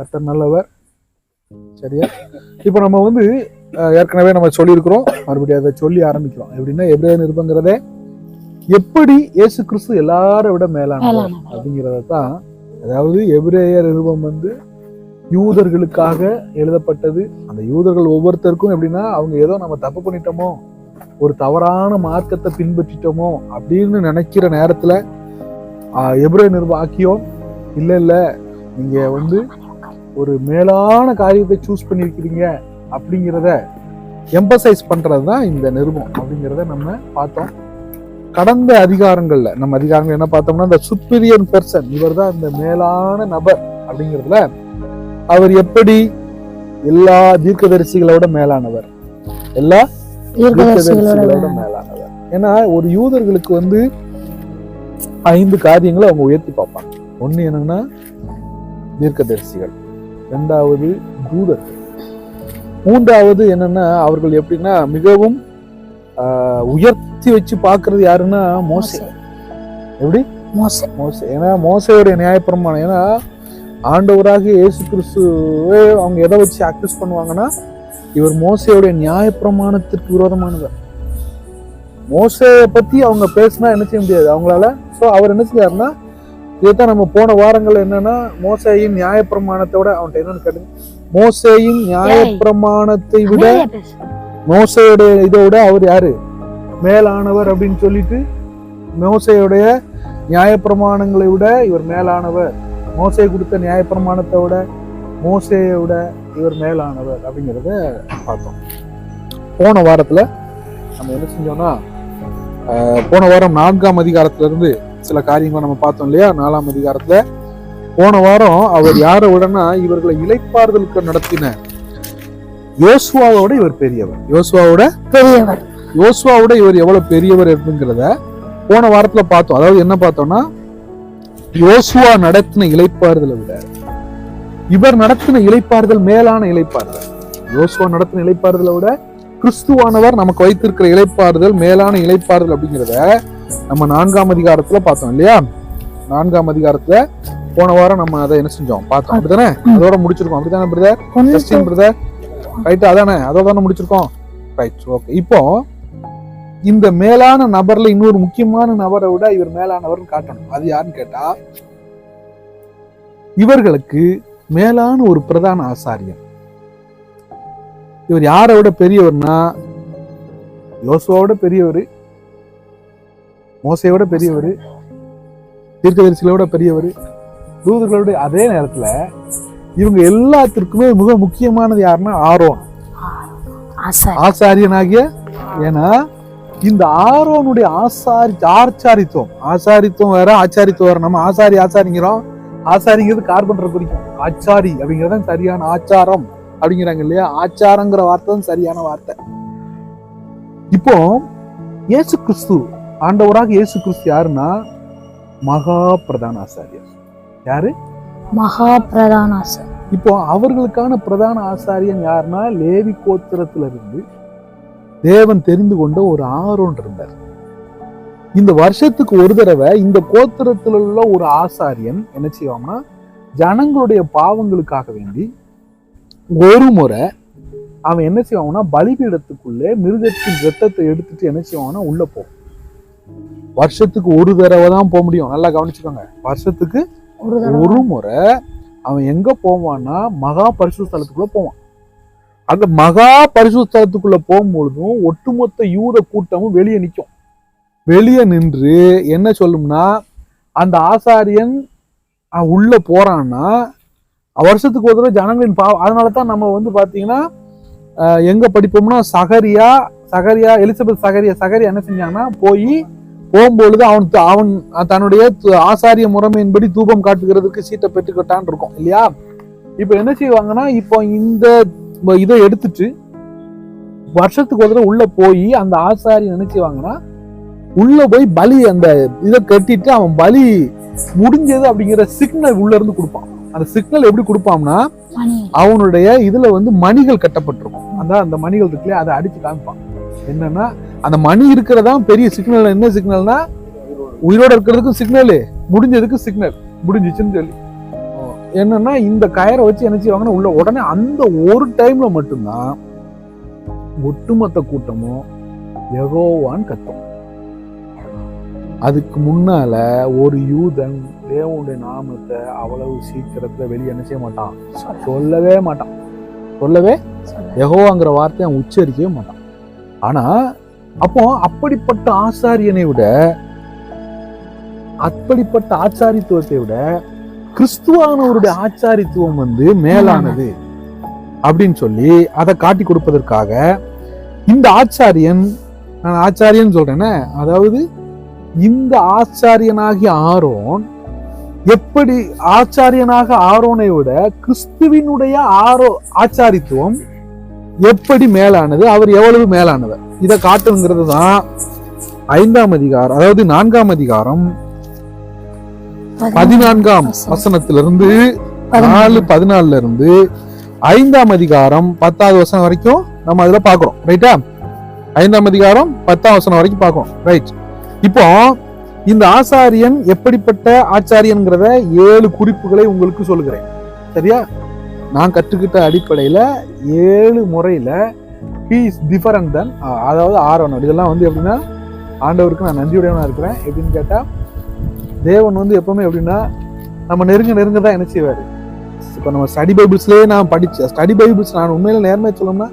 கர்த்தர் நல்லவர். சரியா? இப்போ நம்ம வந்து ஏற்கனவே நம்ம சொல்லியிருக்கிறோம், மறுபடியும் அதை சொல்லி ஆரம்பிக்கிறோம். எப்படின்னா எபிரேய நிருபங்கிறதே எப்படி இயேசு கிறிஸ்து எல்லாரை விட மேலானவர் அப்படிங்கிறத தான். அதாவது எபிரேய நிருபம் வந்து யூதர்களுக்காக எழுதப்பட்டது. அந்த யூதர்கள் ஒவ்வொருத்தருக்கும் எப்படின்னா அவங்க ஏதோ நம்ம தப்பு பண்ணிட்டோமோ, ஒரு தவறான மார்க்கத்தை பின்பற்றிட்டோமோ அப்படின்னு நினைக்கிற நேரத்துல எபிரேய நிருபம் ஆக்கியோம் இல்ல நீங்க வந்து ஒரு மேலான காரியத்தை சூஸ் பண்ணியிருக்கிறீங்க அப்படிங்கிறத எம்பசைஸ் பண்றது தான் இந்த நிருபம் அப்படிங்கிறத நம்ம பார்த்தோம். கடந்த அதிகாரங்கள்ல நம்ம அதிகாரங்கள் என்ன பார்த்தோம்னா, இந்த சுப்பீரியர் பெர்சன், இவர் தான் இந்த மேலான நபர் அப்படிங்கிறதுல அவர் எப்படி எல்லா தீர்க்கதரிசிகளோட மேலானவர், எல்லா தீர்க்கதரிசிகளோட மேலானவர். ஏன்னா ஒரு யூதர்களுக்கு வந்து 5 காரியங்களை அவங்க உயர்த்தி பார்ப்பாங்க. ஒண்ணு என்னன்னா தீர்க்கதரிசிகள், 2வது தூதர்கள், 3வது என்னன்னா அவர்கள் எப்படின்னா மிகவும் உயர்த்தி வச்சு பாக்குறது யாருன்னா மோசே. எப்படி? மோசே. ஏன்னா மோசையோடைய நியாயப்பிரமாணம், ஏன்னா ஆண்டவராக இயேசு கிறிஸ்துவே அவங்க எதை வச்சு அக்சஸ் பண்ணுவாங்கன்னா, இவர் மோசையோடைய நியாயப்பிரமாணத்திற்கு விரோதமானவர். மோசையை பத்தி அவங்க பேசினா என்ன செய்ய முடியாது அவங்களால. ஸோ அவர் என்ன செய்யாருன்னா, இதைத்தான் நம்ம போன வாரங்கள் என்னன்னா, மோசையின் நியாயப்பிரமாணத்தோட அவன்கிட்ட என்னன்னு கேட்டு, மோசையின் நியாயப்பிரமாணத்தை விட மோசையோடைய இதோட அவர் யாரு மேலானவர் அப்படின்னு சொல்லிட்டு, மோசையுடைய நியாயப்பிரமாணங்களை விட இவர் மேலானவர், மோசை கொடுத்த நியாயப்பிரமாணத்தை விட மோசையோட இவர் மேலானவர் அப்படிங்கிறத பார்த்தோம். போன வாரத்துல நம்ம என்ன செஞ்சோம்னா, போன வாரம் 4ஆம் அதிகாரத்துல இருந்து சில காரியங்களை நம்ம பார்த்தோம் இல்லையா? 4ஆம் அதிகாரத்துல போன வாரம் அவர் யாரை விடனா, இவர்களை இளைப்பாறுதலுக்கு நடத்தின யோசுவாவோட இவர் பெரியவர். யோசுவாவோட இவர் எவ்வளவு பெரியவர் அப்படிங்கிறத போன வாரத்துல பார்த்தோம். அதாவது என்ன பார்த்தோம்னா, யோசுவா நடத்தின இளைப்பாறுதலை விட இவர் நடத்தின இளைப்பாறுதல் மேலான இளைப்பாறுதல். யோசுவா நடத்தின இளைப்பாறுதலை விட கிறிஸ்துவானவர் நமக்கு வைத்திருக்கிற இளைப்பாறுதல் மேலான இளைப்பாறுதல் அப்படிங்கிறத நம்ம 4ஆம் அதிகாரத்துல பார்த்தோம் இல்லையா? 4ஆம் அதிகாரத்துல போன வாரம் நம்ம அதை என்ன செஞ்சோம் பார்த்தோம். அப்படித்தானே? அதோட முடிச்சிருக்கோம். அப்படித்தானே பிரதர்? ரைட், அதானே? அதோட தானே முடிச்சிருக்கோம். Right, okay. இப்போ இந்த மேலான நபர்ல இன்னொரு முக்கியமான நபரை விட இவர் மேலானவர் காட்டணும். அது யாருன்னு கேட்டா, இவர்களுக்கு மேலான ஒரு பிரதான ஆசாரியன். இவர் யாரை விட பெரியவர்னா, யோசுவாவோட பெரியவர், மோசையோட பெரியவர், தீர்க்கதரிசிகளோட பெரியவர், தூதர்களோட. அதே நேரத்துல இவங்க எல்லாத்திற்குமே மிக முக்கியமானது யாருன்னா ஆரோன், ஆசாரியனாகிய. ஏன்னா இந்த ஆரோனுடைய ஆசாரித்துவம் வேற, ஆச்சாரித்துவம் வேற. நம்ம ஆசாரிங்கிறோம். ஆசாரிங்கிறது கார்பெண்டரை குறிக்கும். ஆச்சாரி அப்படிங்கிறது சரியான ஆச்சாரம் அப்படிங்கிறாங்க இல்லையா? ஆச்சாரங்கிற வார்த்தை தான் சரியான வார்த்தை. இப்போ இயேசு கிறிஸ்து, ஆண்டவராக இயேசு கிறிஸ்து யாருன்னா மகா பிரதான ஆசாரியர். யாரு? மகா பிரதான ஆசாரியர். இப்போ அவர்களுக்கான பிரதான ஆசாரியன் யாருன்னா, லேவி கோத்திரத்துல இருந்து தேவன் தெரிந்து கொண்ட ஒரு ஆரோன் இருந்தார். இந்த வருஷத்துக்கு ஒரு தடவை இந்த கோத்திரத்தில் உள்ள ஒரு ஆசாரியன் என்ன செய்வாங்கன்னா, ஜனங்களுடைய பாவங்களுக்காக வேண்டி ஒரு முறை அவன் என்ன செய்வாங்கன்னா, பலிபீடத்துக்குள்ளே மிருகத்தின் ரத்தத்தை எடுத்துட்டு என்ன செய்வாங்கன்னா உள்ள போகும். வருஷத்துக்கு ஒரு தடவை தான் போக முடியும். நல்லா கவனிச்சுக்கோங்க. வருஷத்துக்கு ஒரு முறை அவன் எங்க போவான்னா, மகா பரிசுத்த ஸ்தலத்துக்குள்ள போவான். அந்த மகா பரிசுத்த ஸ்தலத்துக்குள்ள போகும்பொழுதும் ஒட்டுமொத்த யூத கூட்டமும் வெளியே நிற்கும். வெளியே நின்று என்ன சொல்லும்னா, அந்த ஆசாரியன் உள்ள போறான்னா வருஷத்துக்கு ஒரு தடவை ஜனங்களின் பாவம். அதனாலதான் நம்ம வந்து பாத்தீங்கன்னா எங்க படிப்போம்னா, சகரியா எலிசபெத் சகரியா என்ன செஞ்சாங்கன்னா, போகும்பொழுது அவன் தன்னுடைய ஆசாரிய முறைமையின்படி தூபம் காட்டுகிறதுக்கு சீட்டை பெற்றுக்கிட்டான் இருக்கும் இல்லையா? இப்ப என்ன செய்வாங்கன்னா, இப்போ இந்த இதை எடுத்துட்டு வருஷத்துக்கு ஒரு தடவை உள்ள போய் அந்த ஆசாரியன் என்ன செய்வாங்கன்னா, உள்ள போய் பலி அந்த இதை கட்டிட்டு அவன் பலி முடிஞ்சது அப்படிங்கிற சிக்னல் உள்ள இருந்து கொடுப்பான். அந்த சிக்னல் எப்படி கொடுப்பான்னா, அவனுடைய இதுல வந்து மணிகள் கட்டப்பட்டிருக்கும். அந்த மணிகள் இருக்குல்ல, அதை அடிச்சு காமிப்பான். என்னன்னா, அந்த மணி இருக்கிறதா பெரிய சிக்னல். என்ன சிக்னல்னா, உயிரோட இருக்கிறதுக்கும் சிக்னல், முடிஞ்சதுக்கு சிக்னல், முடிஞ்சிச்சுன்னு சொல்லி. என்னன்னா இந்த கயரை வச்சு என்ன செய்வாங்கன்னா உள்ள உடனே அந்த ஒரு டைம்ல மட்டும்தான் ஒட்டுமொத்த கூட்டமும் யெகோவான்னு கத்தும். அதுக்கு முன்னால ஒரு யூதன் தேவனுடைய நாமத்தை அவ்வளவு சீக்கிரத்துல வெளியே என்ன செய்ய மாட்டான், சொல்லவே மாட்டான். யெகோவாங்கிற வார்த்தையை அவன் உச்சரிக்கவே மாட்டான். ஆனா அப்போ அப்படிப்பட்ட ஆச்சாரித்துவத்தை விட கிறிஸ்துவானவருடைய ஆச்சாரித்துவம் மேலானது அப்படின்னு சொல்லி அதை காட்டி கொடுப்பதற்காக இந்த ஆச்சாரியன், நான் ஆச்சாரியன் சொல்றேன்னா, அதாவது இந்த ஆச்சாரியனாகிய ஆரோன் எப்படி ஆச்சாரியனாக ஆரோனை விட கிறிஸ்துவினுடைய ஆச்சாரித்துவம் எப்படி மேலானது, அவர் எவ்வளவு மேலானவர், இதை காட்டுங்கிறது தான் 5ஆம் அதிகாரம், அதாவது 4ஆம் அதிகாரம் 14ஆம் வசனத்திலிருந்து 4:14 இருந்து 5ஆம் அதிகாரம் 10வது வசனம் வரைக்கும் நம்ம அதுல பாக்குறோம். ரைட்டா? 5ஆம் அதிகாரம் 10ஆம் வசனம் வரைக்கும் பாக்குறோம். ரைட். இப்போ இந்த ஆசாரியன் எப்படிப்பட்ட ஆச்சாரியன்கிறத 7 குறிப்புகளை உங்களுக்கு சொல்லுகிறேன். சரியா? நான் கற்றுக்கிட்ட அடிப்படையில 7 முறையில he is different than, அதாவது ஆரோன். இதெல்லாம் எப்படின்னா, ஆண்டவருக்கு நான் நன்றியுடையவனா இருக்கிறேன். எப்படின்னு கேட்டா, தேவன் எப்பவுமே எப்படின்னா நம்ம நெருங்க தான் என்ன செய்வாரு. இப்போ நம்ம ஸ்டடி பைபிள்ஸ்லயே நான் படிச்ச ஸ்டடி பைபிள்ஸ், நான் உண்மையில நேர்மையா சொல்லணும்னா,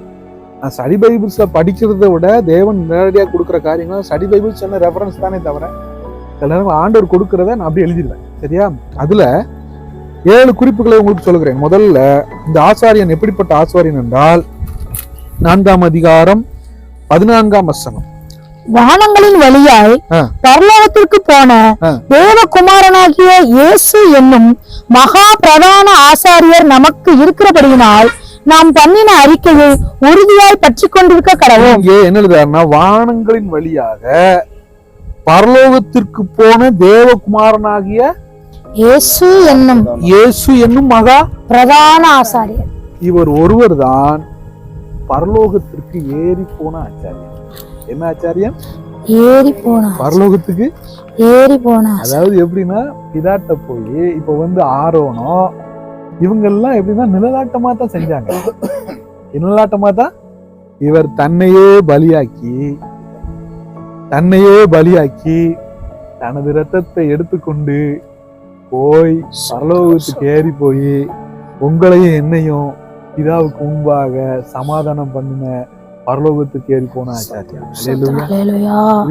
நான் ஸ்டடி பைபிள்ஸ்ல படிக்கிறத விட தேவன் நேரடியாக கொடுக்குற காரியங்கள் ஸ்டடி பைபிள்ஸ் என்ன ரெஃபரன்ஸ் தானே தவிர சில நேரம் ஆண்டவர் கொடுக்கறத நான் அப்படியே எழுதிடுவேன். சரியா? அதுல 7 குறிப்புகளை உங்களுக்கு சொல்லுகிறேன். முதல்ல இந்த ஆசாரியன் எப்படிப்பட்ட ஆசாரியன் என்றால் 4ஆம் அதிகாரம் 14ஆம் வசனம், வானங்களின் வழியாய் பரலோகத்திற்கு போன தேவகுமாரனாகிய இயேசு என்னும் மகா பிரதான ஆசாரியர் நமக்கு இருக்கிறபடியினால் நாம் பண்ணின அறிக்கையை உறுதியாய் பற்றி கொண்டிருக்க கடவோம். இங்கே என்ன எழுதுறாருன்னா, வானங்களின் வழியாக பரலோகத்திற்கு போன தேவகுமாரனாகிய இயேசு என்னும் மகா பிரதான ஆசாரியர், இவர் ஒருவர் தான் பரலோகத்திற்கு ஏறி போன ஆச்சாரியன். என்ன ஆச்சாரியன்? ஏறி போன, பரலோகத்துக்கு ஏறி போன. அதாவது எப்படின்னா, பிதாட்ட போய் இப்ப ஆரோனோ இவங்க எல்லாம் எப்படின்னா நிழலாட்டமா தான் செஞ்சாங்க. நிழலாட்டமா தான் இவர் தன்னையே பலியாக்கி தனது இரத்தத்தை எடுத்துக்கொண்டு போய் பரலோகத்துக்கு ஏறி போய் உங்களையும் என்னையும் பிதாவுக்கு முன்பாக சமாதானம் பண்ணின பரலோகத்துக்கு ஏறி போன ஆச்சாரியன்.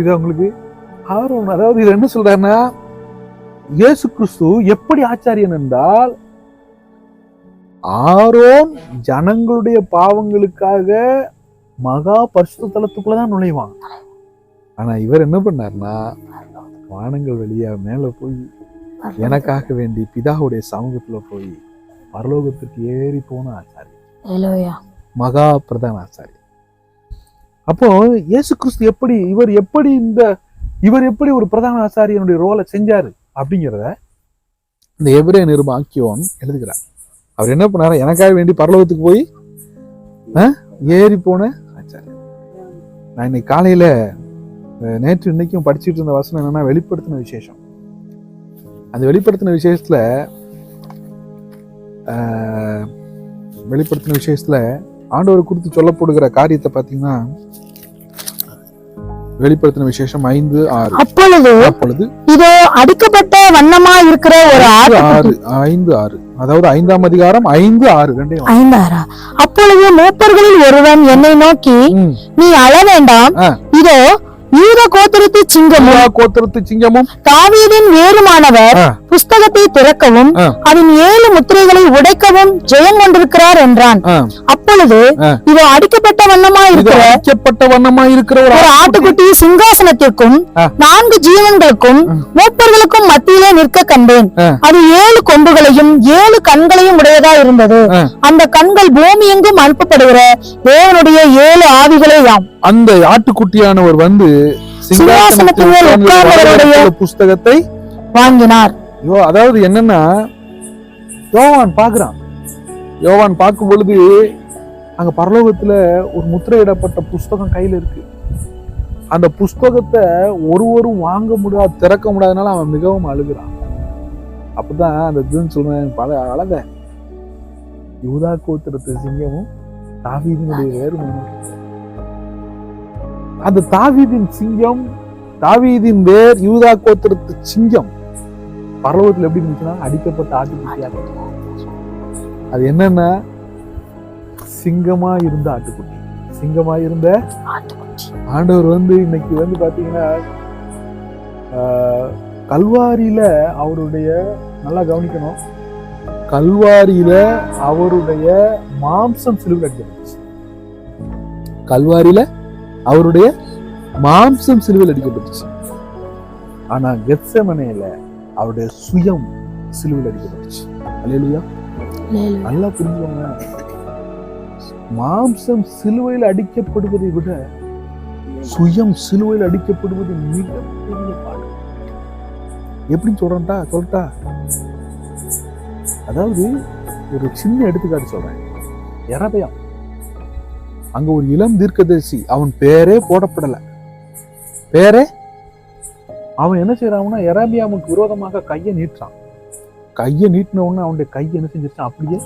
இது உங்களுக்கு ஆரோன். அதாவது இது என்ன சொல்றாருன்னா, இயேசு கிறிஸ்து எப்படி ஆச்சாரியன் என்றால், ஆரோன் ஜனங்களுடைய பாவங்களுக்காக மகா பரிசுத்த தலத்துக்குள்ளதான் நுழைவான். ஆனா இவர் என்ன பண்ணார்னா, வானங்கள் வழியா மேல போய் எனக்காக வேண்டி பிதாவுடைய சமூகத்துல போய் பரலோகத்துக்கு ஏறி போன ஆச்சாரியன், மகா பிரதான ஆச்சாரியன். அப்போ இயேசு கிறிஸ்து இவர் எப்படி ஒரு பிரதான ஆசாரியனுடைய ரோலை செஞ்சாரு அப்படிங்கிறத இந்த எபிரேய நிருபம் ஆக்கியோன் எழுதுகிறார். அவர் என்ன பண்ணாரு, எனக்காக வேண்டி பரலோகத்துக்கு போய் ஏறி போன ஆச்சாரியன். நான் இன்னைக்கு காலையில நேற்று இன்னைக்கும் படிச்சுட்டு இருந்த வசனம் என்னன்னா, வெளிப்படுத்தின விசேஷம். அந்த வெளிப்படுத்தின விசேஷத்துல ஆண்டவர் குறித்து சொல்லப்படுகிற காரியத்தை பாத்தீங்கன்னா, வெளிப்படுத்தின விசேஷம் 5:6. அப்பொழுது இதோ அடிக்கப்பட்ட வண்ணமா இருக்கிற ஒரு 5:6, அதாவது 5ஆம் அதிகாரம் 5:6 5:6. அப்பொழுது மூப்பர்களில் ஒருவன் என்னை நோக்கி, நீ அழ வேண்டாம், இதோ யூதா கோத்திரத்து சிங்கமும் தாவீதின் வேருமானவர் புஸ்தகத்தை திறக்கவும் அதன் 7 முத்திரைகளை உடைக்கவும் ஜெயம் கொண்டிருக்கிறார் என்றான். அப்பொழுது இதோ அடிக்கப்பட்ட வண்ணமா இருக்கிற ஒரு ஆட்டுக்குட்டி சிங்காசனத்திற்கும் 4 ஜீவன்களுக்கும் மூப்பர்களுக்கும் மத்தியிலே நிற்க கண்டேன். அது 7 கொம்புகளையும் 7 கண்களையும் உடையதா இருந்தது. அந்த கண்கள் பூமி எங்கும் அனுப்பப்படுகிற தேவனுடைய 7 ஆவிகளே யாம். அந்த ஆட்டுக்குட்டியானவர் சிங்காசனத்தின் மேல் உட்கார்ந்தவருடைய புஸ்தகத்தை வாங்கினார். அதாவது என்னன்னா, யோவான் பார்க்கும் பொழுது அங்க பரலோகத்துல ஒரு முத்திரையிடப்பட்ட புஸ்தகம் கையில இருக்கு. அந்த புஸ்தகத்தை ஒருவரும் வாங்க முடியாது, திறக்க முடியாதனால அவன் மிகவும் அழுகிறான். அப்பதான் அந்த இதுன்னு சொல்றேன் பல அழக யூதா கோத்திரத்து சிங்கமும் தாவீதினுடைய வேறுமானம். அந்த தாவீதின் சிங்கம், தாவீதின் வேர், யூதா கோத்திரத்து சிங்கம் பரலோகத்துல எப்படி இருந்துச்சுன்னா அடிக்கப்பட்ட ஆட்டுக்குட்டியாக. அது என்னன்னா சிங்கமா இருந்த ஆட்டுக்குட்டி, சிங்கமா இருந்த ஆண்டவர் இன்னைக்கு பாத்தீங்கன்னா கல்வாரியில அவருடைய, நல்லா கவனிக்கணும், கல்வாரியில அவருடைய மாம்சம் சிலுவையில் அடிக்கப்பட்டுச்சு. கல்வாரியில அவருடைய மாம்சம் சிலுவையில் அடிக்கப்பட்டுச்சு. ஆனா கெத்செமனேல அவருடைய சுயம் சிலுவையில் அடிக்கப்பட்டுச்சு. அல்லேலூயா. நல்லா புரிஞ்சுக்கோங்க, மாம்சம் சிலுவையில் அடிக்கப்படுவதை விட சுயம் சிலுவையில் அடிக்கப்படுவது மிகப்பெரிய பாடு. எப்படின்னு சொல்லட்டா, அதாவது ஒரு சின்ன எடுத்துக்காட்டு சொல்றேன். எரபயாம், அங்க ஒரு இளம் தீர்க்கதரிசி, அவன் பேரே போடப்படல, அவன் என்ன செய்யறான்னா எரபியாமுக்கு விரோதமாக கையை நீட்டுறான். கையை நீட்டின உடனே அவனுடைய கையை என்ன செஞ்சிருச்சான், அப்படியே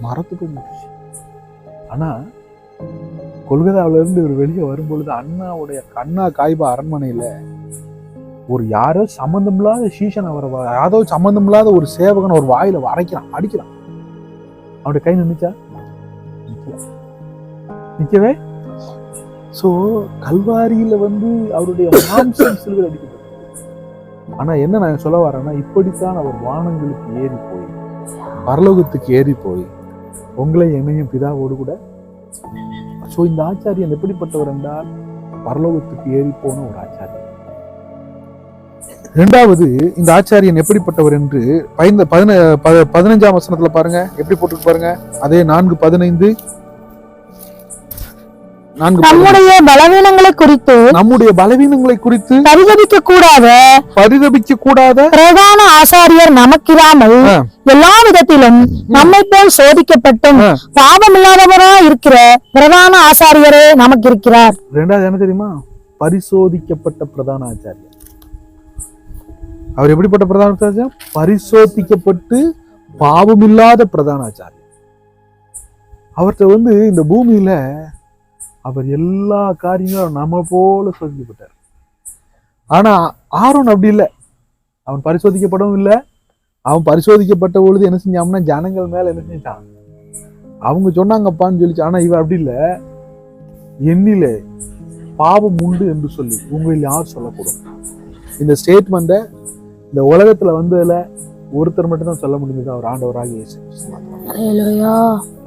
மரத்துக்கு நின்றுச்சு. ஆனா கொல்கத்தாவில இருந்து இவர் வெளியே வரும்பொழுது அண்ணாவுடைய அண்ணா காய்பா அரண்மனையில ஒரு யாரோ சம்பந்தம் இல்லாத சீசன், அவரை யாரோ சம்பந்தம் இல்லாத ஒரு சேவகன் ஒரு வாயில அரைக்கிறான், அடிக்கிறான். அவருடைய கை நின்னுச்சா? நிக்கவே. சோ கல்வாரியில அவருடைய மாம்சம் சிலுவையில் அடிக்கப்பட்டது. ஆனா என்ன நான் சொல்ல வரேன்னா, இப்படித்தான் அவர் வானங்களுக்கு ஏறி போய், பரலோகத்துக்கு ஏறி போய் உங்களை என்னையும் பிதாவோடு கூட. சோ இந்த ஆச்சாரியன் எப்படிப்பட்டவர் என்றால் பரலோகத்துக்கு ஏறி போன ஒரு ஆச்சாரியன். இரண்டாவது, இந்த ஆச்சாரியன் எப்படிப்பட்டவர் என்று 15ஆம் வசனத்துல பாருங்க, எப்படி போட்டு பாருங்க. அதே 4:15, நம்முடைய பலவீனங்களை குறித்து பரிதபிக்க கூடாத பிரதான ஆசாரியர் நமக்கிராமல் எல்லா விதத்திலும் நம்மை போல் சோதிக்கப்பட்டும் பாவமில்லாதவரா இருக்கிற பிரதான ஆசாரியரே நமக்கு இருக்கிறார். ரெண்டாவது என்ன தெரியுமா? பரிசோதிக்கப்பட்ட பிரதான ஆச்சாரியர். அவர் எப்படிப்பட்ட பிரதான ஆச்சாரியர்? பரிசோதிக்கப்பட்டு பாவமில்லாத பிரதான ஆச்சாரியர். அவர்கிட்ட இந்த பூமியில அவர் எல்லா காரியங்களும் நம்ம போல சோதிக்கப்பட்டார். ஆனா ஆரோன் அப்படி இல்லை, அவன் பரிசோதிக்கப்படவும் இல்லை. அவன் பரிசோதிக்கப்பட்ட பொழுது என்ன செஞ்சான்னா ஜனங்கள் மேல என்ன செஞ்சான், அவங்க சொன்னாங்கப்பான்னு சொல்லிச்சு. ஆனா இவன் அப்படி இல்லை, என்னிலே பாவம் உண்டு என்று சொல்லி உங்களில் யார் சொல்லக்கூடும். இந்த ஸ்டேட்மெண்ட இந்த உலகத்துல வந்ததுல ஒருத்தர் மட்டும் தான் சொல்ல முடியுது, அவர் ஆண்டவராக இயேசு.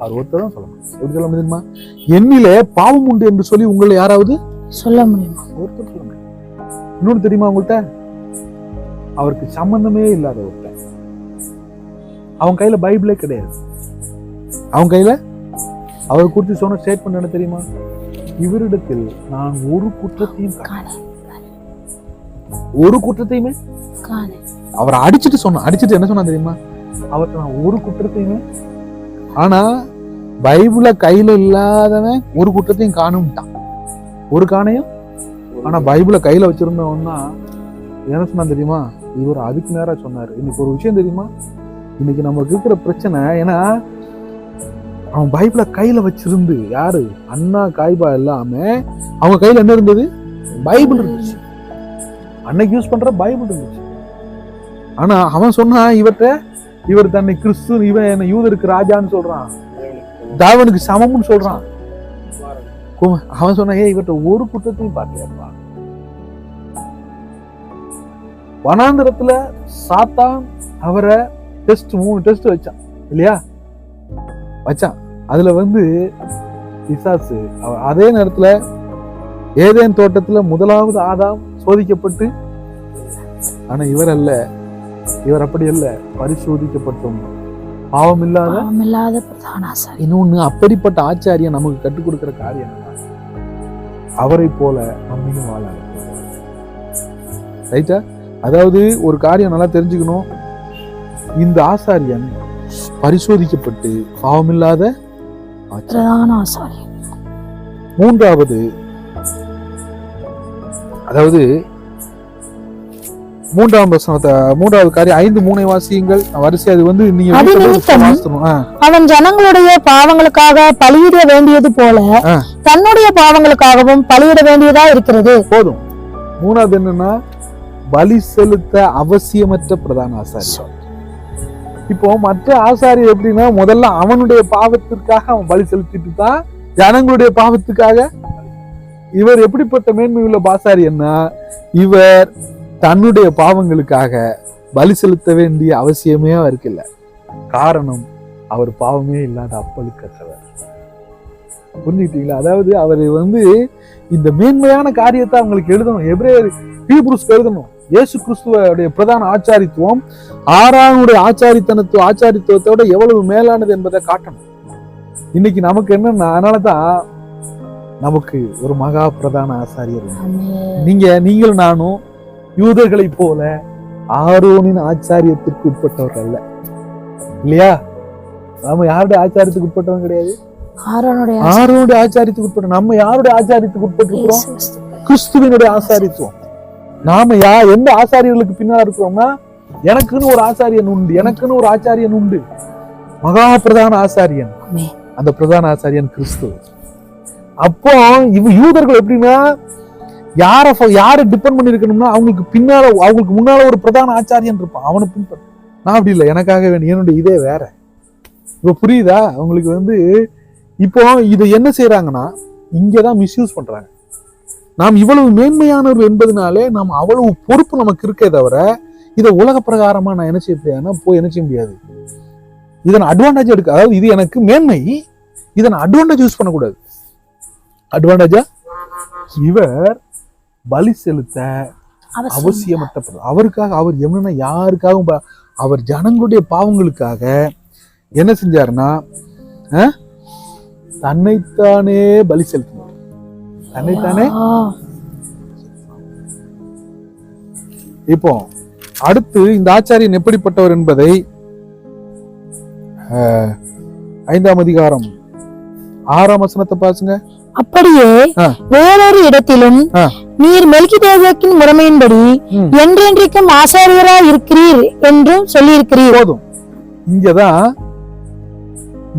அவர் ஒருத்தர் தான் சொல்ல முடியும். எப்படி சொல்ல முடியுமா? என்னிலே பாவம் உண்டு என்று சொல்லி உங்களை யாராவது சொல்ல முடியுமா? ஒருத்தர் சொல்ல முடியும். இன்னொன்னு தெரியுமா உங்கள்கிட்ட? அவருக்கு சம்பந்தமே இல்லாத ஒருத்தர், அவன் கையில பைபிளே கிடையாது. அவன் கையில அவர் குறித்து சொன்ன ஸ்டேட்மெண்ட் என்ன தெரியுமா? இவரிடத்தில் நான் ஒரு குற்றத்தையும் அவரை அடிச்சுட்டு என்ன சொன்னா தெரியுமா? அவர்கிட்ட நான் ஒரு குற்றத்தையுமே. ஆனா பைபிள கையில இல்லாதவன் ஒரு குற்றத்தையும் காணும்ட்டான், ஒரு காணையும். ஆனா பைபிள கையில வச்சிருந்தவன்னா என்ன சொன்னா தெரியுமா? இவர் அதுக்கு நேரா சொன்னாரு. இன்னைக்கு ஒரு விஷயம் தெரியுமா? இன்னைக்கு நமக்கு இருக்கிற பிரச்சனை, ஏன்னா அவன் பைபிள கையில வச்சிருந்து, யாரு? அண்ணா காய்பா இல்லாம அவங்க கையில என்ன இருந்தது? பைபிள் இருந்துச்சு. அன்னைக்கு யூஸ் பண்ற பைபிள் இருந்துச்சு. ஆனா அவன் சொன்னா இவர் தன்னை கிறிஸ்து, இவன் என்ன யூதருக்கு ராஜான்னு சொல்றான், தாவனுக்கு சமம்னு சொல்றான். அவன் சொன்னா இவர்கிட்ட ஒரு குற்றத்தையும் பார்க்கலையாப்பா. வனாந்திரத்துல சாத்தான் அவரை மூணு டெஸ்ட் வச்சான் இல்லையா? வச்சான். அதுல பிசாசு. அதே நேரத்துல ஏதேன் தோட்டத்துல முதலாவது ஆதாம் சோதிக்கப்பட்டு, ஆனா இவர் அல்ல, இவர் அப்படி அல்ல, பரிசோதிக்கப்பட்டும் பாவம் இல்லாத இன்னொன்னு. அப்படிப்பட்ட ஆச்சாரியம் நமக்கு கற்றுக் கொடுக்கிற காரியம் அவரை போல நம்மையும் வாழ. ரைட்டா? அதாவது ஒரு காரியம் நல்லா தெரிஞ்சுக்கணும், இந்த ஆசாரியன் பரிசோதிக்கப்பட்டு பாவமில்லாத ஆசாரியன். மூன்றாவது, அதாவது மூன்றாவது காரியம் 5:3 வாசியுங்கள். வரிசை அது வந்து நீங்க அது நிமித்தம் அவன் ஜனங்களுடைய பாவங்களுக்காக பலியிட வேண்டியது போல தன்னுடைய பாவங்களுக்காகவும் பலியிட வேண்டியதா இருக்கிறது. போதும். மூணாவது என்னன்னா, பலி செலுத்த அவசியமற்ற பிரதான ஆசாரியர். இப்போ மற்ற ஆசாரியர் எப்படின்னா, முதல்ல அவனுடைய பாவத்திற்காக அவன் பலி செலுத்திட்டு தான் ஜனங்களுடைய பாவத்துக்காக. இவர் எப்படிப்பட்ட மேன்மை உள்ள ஆசாரியன்னா, இவர் தன்னுடைய பாவங்களுக்காக பலி செலுத்த வேண்டிய அவசியமே அவருக்கு இல்லை. காரணம், அவர் பாவமே இல்லாத அப்பழுக்கற்றவர். புரிஞ்சுக்கிட்டீங்களா? அதாவது அவர் வந்து இந்த மேன்மையான காரியத்தை அவங்களுக்கு எழுதணும். ஹீப்ரூஸ்க்கு எழுதணும். இயேசு கிறிஸ்துவோடைய பிரதான ஆச்சாரித்துவம் ஆரோனுடைய ஆச்சாரித்துவத்தோட எவ்வளவு மேலானது என்பதை காட்டணும். இன்னைக்கு நமக்கு என்னன்னா, அதனாலதான் நமக்கு ஒரு மகா பிரதான ஆசாரியர். நீங்களும் நானும் யூதர்களை போல ஆரோனின் ஆச்சாரியத்திற்கு உட்பட்டவர்கள் அல்ல, இல்லையா? நாம யாருடைய ஆச்சாரியத்துக்கு உட்பட்டவங்க கிடையாது. ஆரோனுடைய ஆச்சாரியத்துக்கு உட்பட்ட. நம்ம யாருடைய ஆச்சாரியத்துக்கு உட்பட்டிருக்கிறோம்? கிறிஸ்துவினுடைய ஆசாரித்துவம். நாம எந்த ஆசாரியர்களுக்கு பின்னால இருக்கிறோம்னா, எனக்குன்னு ஒரு ஆசாரியன் உண்டு, எனக்குன்னு ஒரு ஆச்சாரியன் உண்டு, மகா பிரதான ஆசாரியன். அந்த பிரதான ஆசாரியன் கிறிஸ்து. அப்போ யூதர்கள் எப்படின்னா, யாரை டிபெண்ட் பண்ணி இருக்கணும்னா, அவங்களுக்கு முன்னால ஒரு பிரதான ஆச்சாரியன் இருப்பான், அவனை பின்பற்ற. நான் அப்படி இல்லை, எனக்காக வேணும், என்னுடைய இதே வேற. இப்ப புரியுதா அவங்களுக்கு? வந்து இப்போ இதை என்ன செய்யறாங்கன்னா, இங்கதான் மிஸ்யூஸ் பண்றாங்க. நாம் இவ்வளவு மேன்மையானவர் என்பதனாலே நாம் அவ்வளவு பொறுப்பு நமக்கு இருக்கே தவிர, இதை உலக பிரகாரமா நான் என்ன செய்ய முடியாதுன்னா போய் என்ன செய்ய முடியாது. இதன் அட்வான்டேஜ் எடுக்க, அதாவது இது எனக்கு மேன்மை, இதன் அட்வான்டேஜ் யூஸ் பண்ணக்கூடாது. அட்வான்டேஜா இவர் பலி செலுத்த அவசியமற்ற அவருக்காக, அவர் என்னன்னா யாருக்காகவும், அவர் ஜனங்களுடைய பாவங்களுக்காக என்ன செஞ்சாருன்னா, தன்னைத்தானே பலி செலுத்தினார். தன்னைத்தானே. இப்போ அடுத்து இந்த ஆச்சாரியன் எப்படிப்பட்டவர் என்பதை 5ஆம் அதிகாரம் 6ஆம் வசனத்தை பாசுங்க. அப்படியே வேறொரு இடத்திலும் நீர் மெல்கிதேதேக்கின் முறைமையின்படி என்றென்றைக்கும் ஆசாரியராய் இருக்கிறீர் என்றும் சொல்லி இருக்கிறீர். போதும். இங்கதான்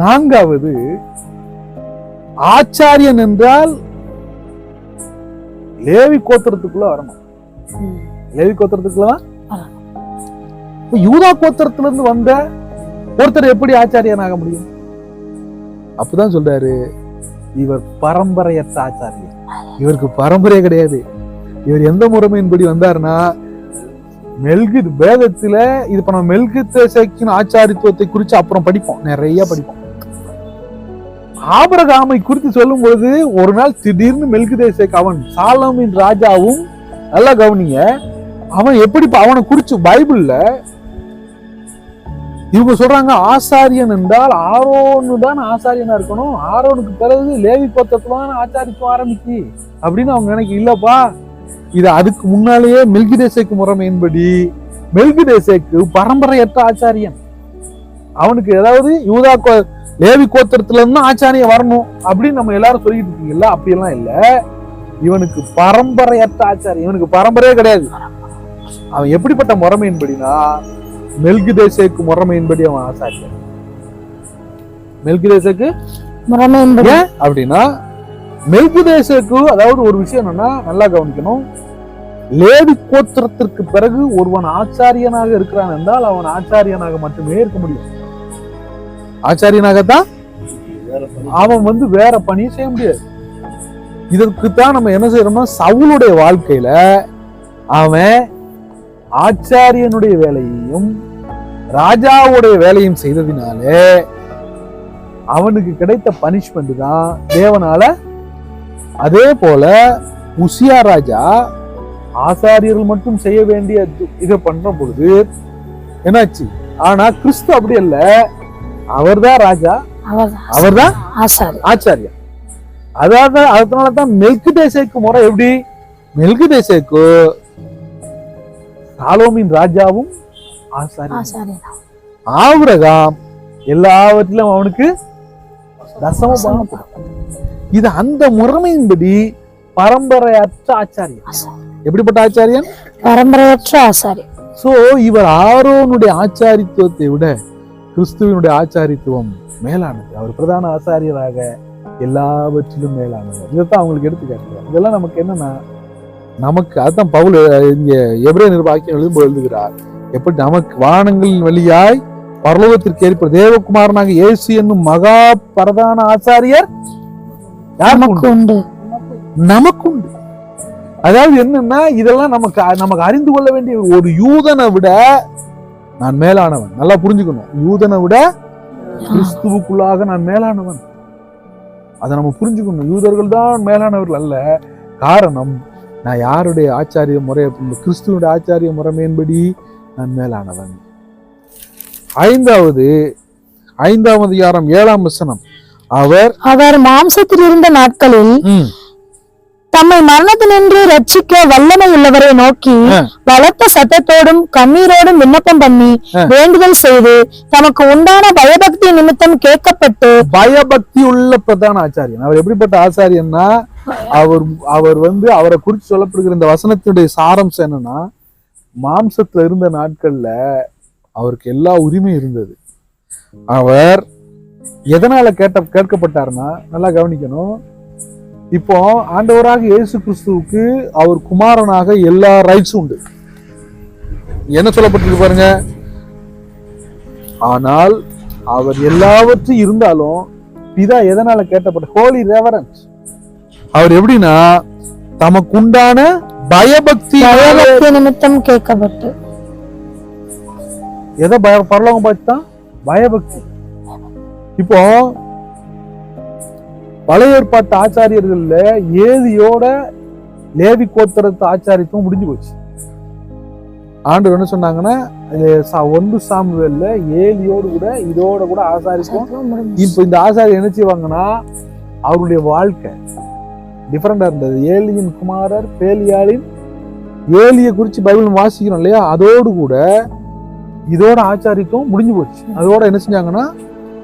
4வது ஆச்சாரியன் என்றால் லேவி கோத்திரத்துக்குள்ள வரணும். லேவி கோத்திரத்துக்குள்ள யூதா கோத்திரத்திலிருந்து வந்த ஒருத்தர் எப்படி ஆச்சாரியனாக முடியும்? அப்பதான் சொல்றாரு, இவர் பரம்பரையற்ற ஆச்சாரியர். இவருக்கு பரம்பரையே கிடையாது. இவர் எந்த முறைமையின்படி வந்தாருன்னா, வேதத்துல இது இப்ப நம்ம மெல்கிதேசேக்கின் ஆச்சாரித்துவத்தை குறித்து அப்புறம் படிப்போம், நிறைய படிப்போம். ஆபிரகாமை குறித்து சொல்லும் பொழுது ஒரு நாள் திடீர்னு மெல்கிதேசேக், அவன் சாலோமின் ராஜாவும், நல்லா கவனிங்க, அவன் எப்படி அவனை குறிச்சு பைபிள்ல இவங்க சொல்றாங்க, ஆசாரியன் என்றால் ஆரோனு தான் ஆசாரியனா இருக்கணும், ஆரோனுக்கு பிறகு லேவி கோத்திரத்துல ஆச்சாரித்துவம் ஆரம்பிச்சு அப்படின்னு அவங்க நினைக்க. இல்லப்பா, இது அதுக்கு முன்னாலேயே மெல்கிதேசேக்கு முறைமையின்படி மெல்கிதேசேக்கு பரம்பரையற்ற ஆச்சாரியன். அவனுக்கு ஏதாவது யூதா லேவி கோத்திரத்துல இருந்து ஆச்சாரியம் வரணும் அப்படின்னு நம்ம எல்லாரும் சொல்லிட்டு இருக்கீங்கல்ல, அப்படியெல்லாம் இல்ல. இவனுக்கு பரம்பரையற்ற ஆச்சாரியம், இவனுக்கு பரம்பரையே கிடையாது. அவன் எப்படிப்பட்ட முறைமையின்படினா, மெல்கிதேசேக்கு முறைமையின்படி அவன் ஆசாரியன். மெல்கிதேசேக்கு முறைமையின்படி அப்படின்னா, மெல்கிதேசேக்கு அதாவது ஒரு விஷயம் என்னன்னா, நல்லா கவனிக்கணும், லேவி கோத்திரத்திற்கு பிறகு ஒருவன் ஆச்சாரியனாக இருக்கிறான் என்றால் அவன் ஆச்சாரியனாக மட்டுமே இருக்க முடியும். ஆச்சாரியனாகத்தான், அவன் வந்து வேற பணியை செய்ய முடியாது. இதற்குத்தான் நம்ம என்ன செய்யறோம்னா, சவுலுடைய வாழ்க்கையில அவன் ஆச்சாரியனுடைய வேலையையும் ராஜாவுடைய வேலையும் செய்ததினாலே அவனுக்கு கிடைத்த பனிஷ்மெண்ட் தான் தேவனால. அதே போல உசியா ராஜா ஆசாரியர்கள் மட்டும் செய்ய வேண்டிய இதை பண்ற பொழுது என்னாச்சு? ஆனா கிறிஸ்து அப்படி அல்ல, அவர்தான் ராஜா, அவர்தான் ஆச்சாரியர். அதாவது அதனாலதான் மெல்கிதேசேக்கு முறை எப்படி? மெல்கிதேசேக்கு சாலோமின் ராஜாவும் ஆசாரியன். ஆபிரகாம் எல்லாவற்றிலும் அவனுக்கு தசமபாகம். இது அந்த முறைமையின்படி பரம்பரையற்ற ஆச்சாரியன். எப்படிப்பட்ட ஆச்சாரியன்? பரம்பரையற்ற ஆசாரி. சோ இவர் ஆரோனுடைய ஆச்சாரித்துவத்தை விட கிறிஸ்துவனுடைய ஆச்சாரித்துவம் மேலானது. அவர் பிரதான ஆசாரியராக எல்லாவற்றிலும் மேலானவர். இதைத்தான் அவங்களுக்கு எடுத்து காட்டுறார். இதெல்லாம் நமக்கு என்னன்னா, நமக்கு அதுதான் பவுல் இங்க எபிரேய நிருபாக்கியம் எழுதும்போது எழுதுகிறார், எப்படி நமக்கு வானங்களின் வழியாய் பரலோகத்திற்கு ஏற்ப தேவகுமாரனாக இயேசு என்னும் மகா பிரதான ஆசாரியர் நமக்கு உண்டு. நமக்கு உண்டு. அதாவது என்னன்னா, இதெல்லாம் நமக்கு அறிந்து கொள்ள வேண்டிய ஒரு யூதனை விட நான் மேலானவன். நல்லா புரிஞ்சுக்கணும். யூதனை விட கிறிஸ்துவுக்குள்ளாக நான் மேலானவன். அதை நம்ம புரிஞ்சுக்கணும். யூதர்கள் தான் மேலானவர்கள் அல்ல. காரணம், நான் யாருடைய ஆச்சாரிய முறை, கிறிஸ்துவனுடைய ஆச்சாரிய முறைமையின்படி நான் மேலானவன். 5ஆம் அதிகாரம் 7ஆம் வசனம். அவர் மாம்சத்தில் இருந்த நாட்களில் தம்மை மரணத்தினின்று ரட்சிக்க வல்லமை உள்ளவரை நோக்கி பலத்த சத்தத்தோடும் கண்ணீரோடும் விண்ணப்பம் பண்ணி வேண்டுதல் செய்து தமக்கு உண்டான பயபக்தி நிமித்தம் கேட்கப்பட்டு. பயபக்தி உள்ள பிரதான ஆச்சாரியன். அவர் எப்படிப்பட்ட ஆச்சாரியன்னா, அவரை குறித்து சொல்லப்படுகிற இந்த வசனத்தினுடைய சாரம்சம் என்னன்னா, மாம்சத்துல இருந்த நாட்கள்ல அவருக்கு எல்லா உரிமையும் இருந்தது. அவர் எதனால கேட்கப்பட்டாருன்னா, நல்லா கவனிக்கணும். இப்போ ஆண்டவராக இயேசு கிறிஸ்துவுக்கு அவர் குமாரனாக எல்லா ரைட்ஸும் உண்டு. என்ன சொல்லப்பட்டிருக்கு பாருங்க. ஆனால் அவர் எல்லாவற்றையும் இருந்தாலும் பிதா எதனால கேட்டப்பட்ட ஹோலி ரெவரன்ஸ். அவர் எப்படின்னா, தமக்கு உண்டான பயபக்தி நிமித்தம் கேட்கப்பட்டு. எதை பரலோகம் பார்த்துதான் பயபக்தி. இப்போ பழைய ஏற்பாட்டு ஆச்சாரியர்கள்ல ஏலியோட லேவி கோத்திரத்து ஆச்சாரியத்துவம் முடிஞ்சு போச்சு. ஆண்டவர் என்ன சொன்னாங்கன்னா, 1 சாமுவேல்ல ஏலியோடு கூட இதோட கூட ஆசாரித்துவம். இப்ப இந்த ஆசாரியர் என்ன செய்வாங்கன்னா, அவருடைய வாழ்க்கை டிஃபரெண்டா இருந்தது. ஏலியின் குமாரர் பேலியாளின், ஏலியை குறிச்சு பைபிள் வாசிக்கிறோம் இல்லையா, அதோடு கூட இதோட ஆச்சாரித்துவம் முடிஞ்சு போச்சு. அதோட என்ன செஞ்சாங்கன்னா,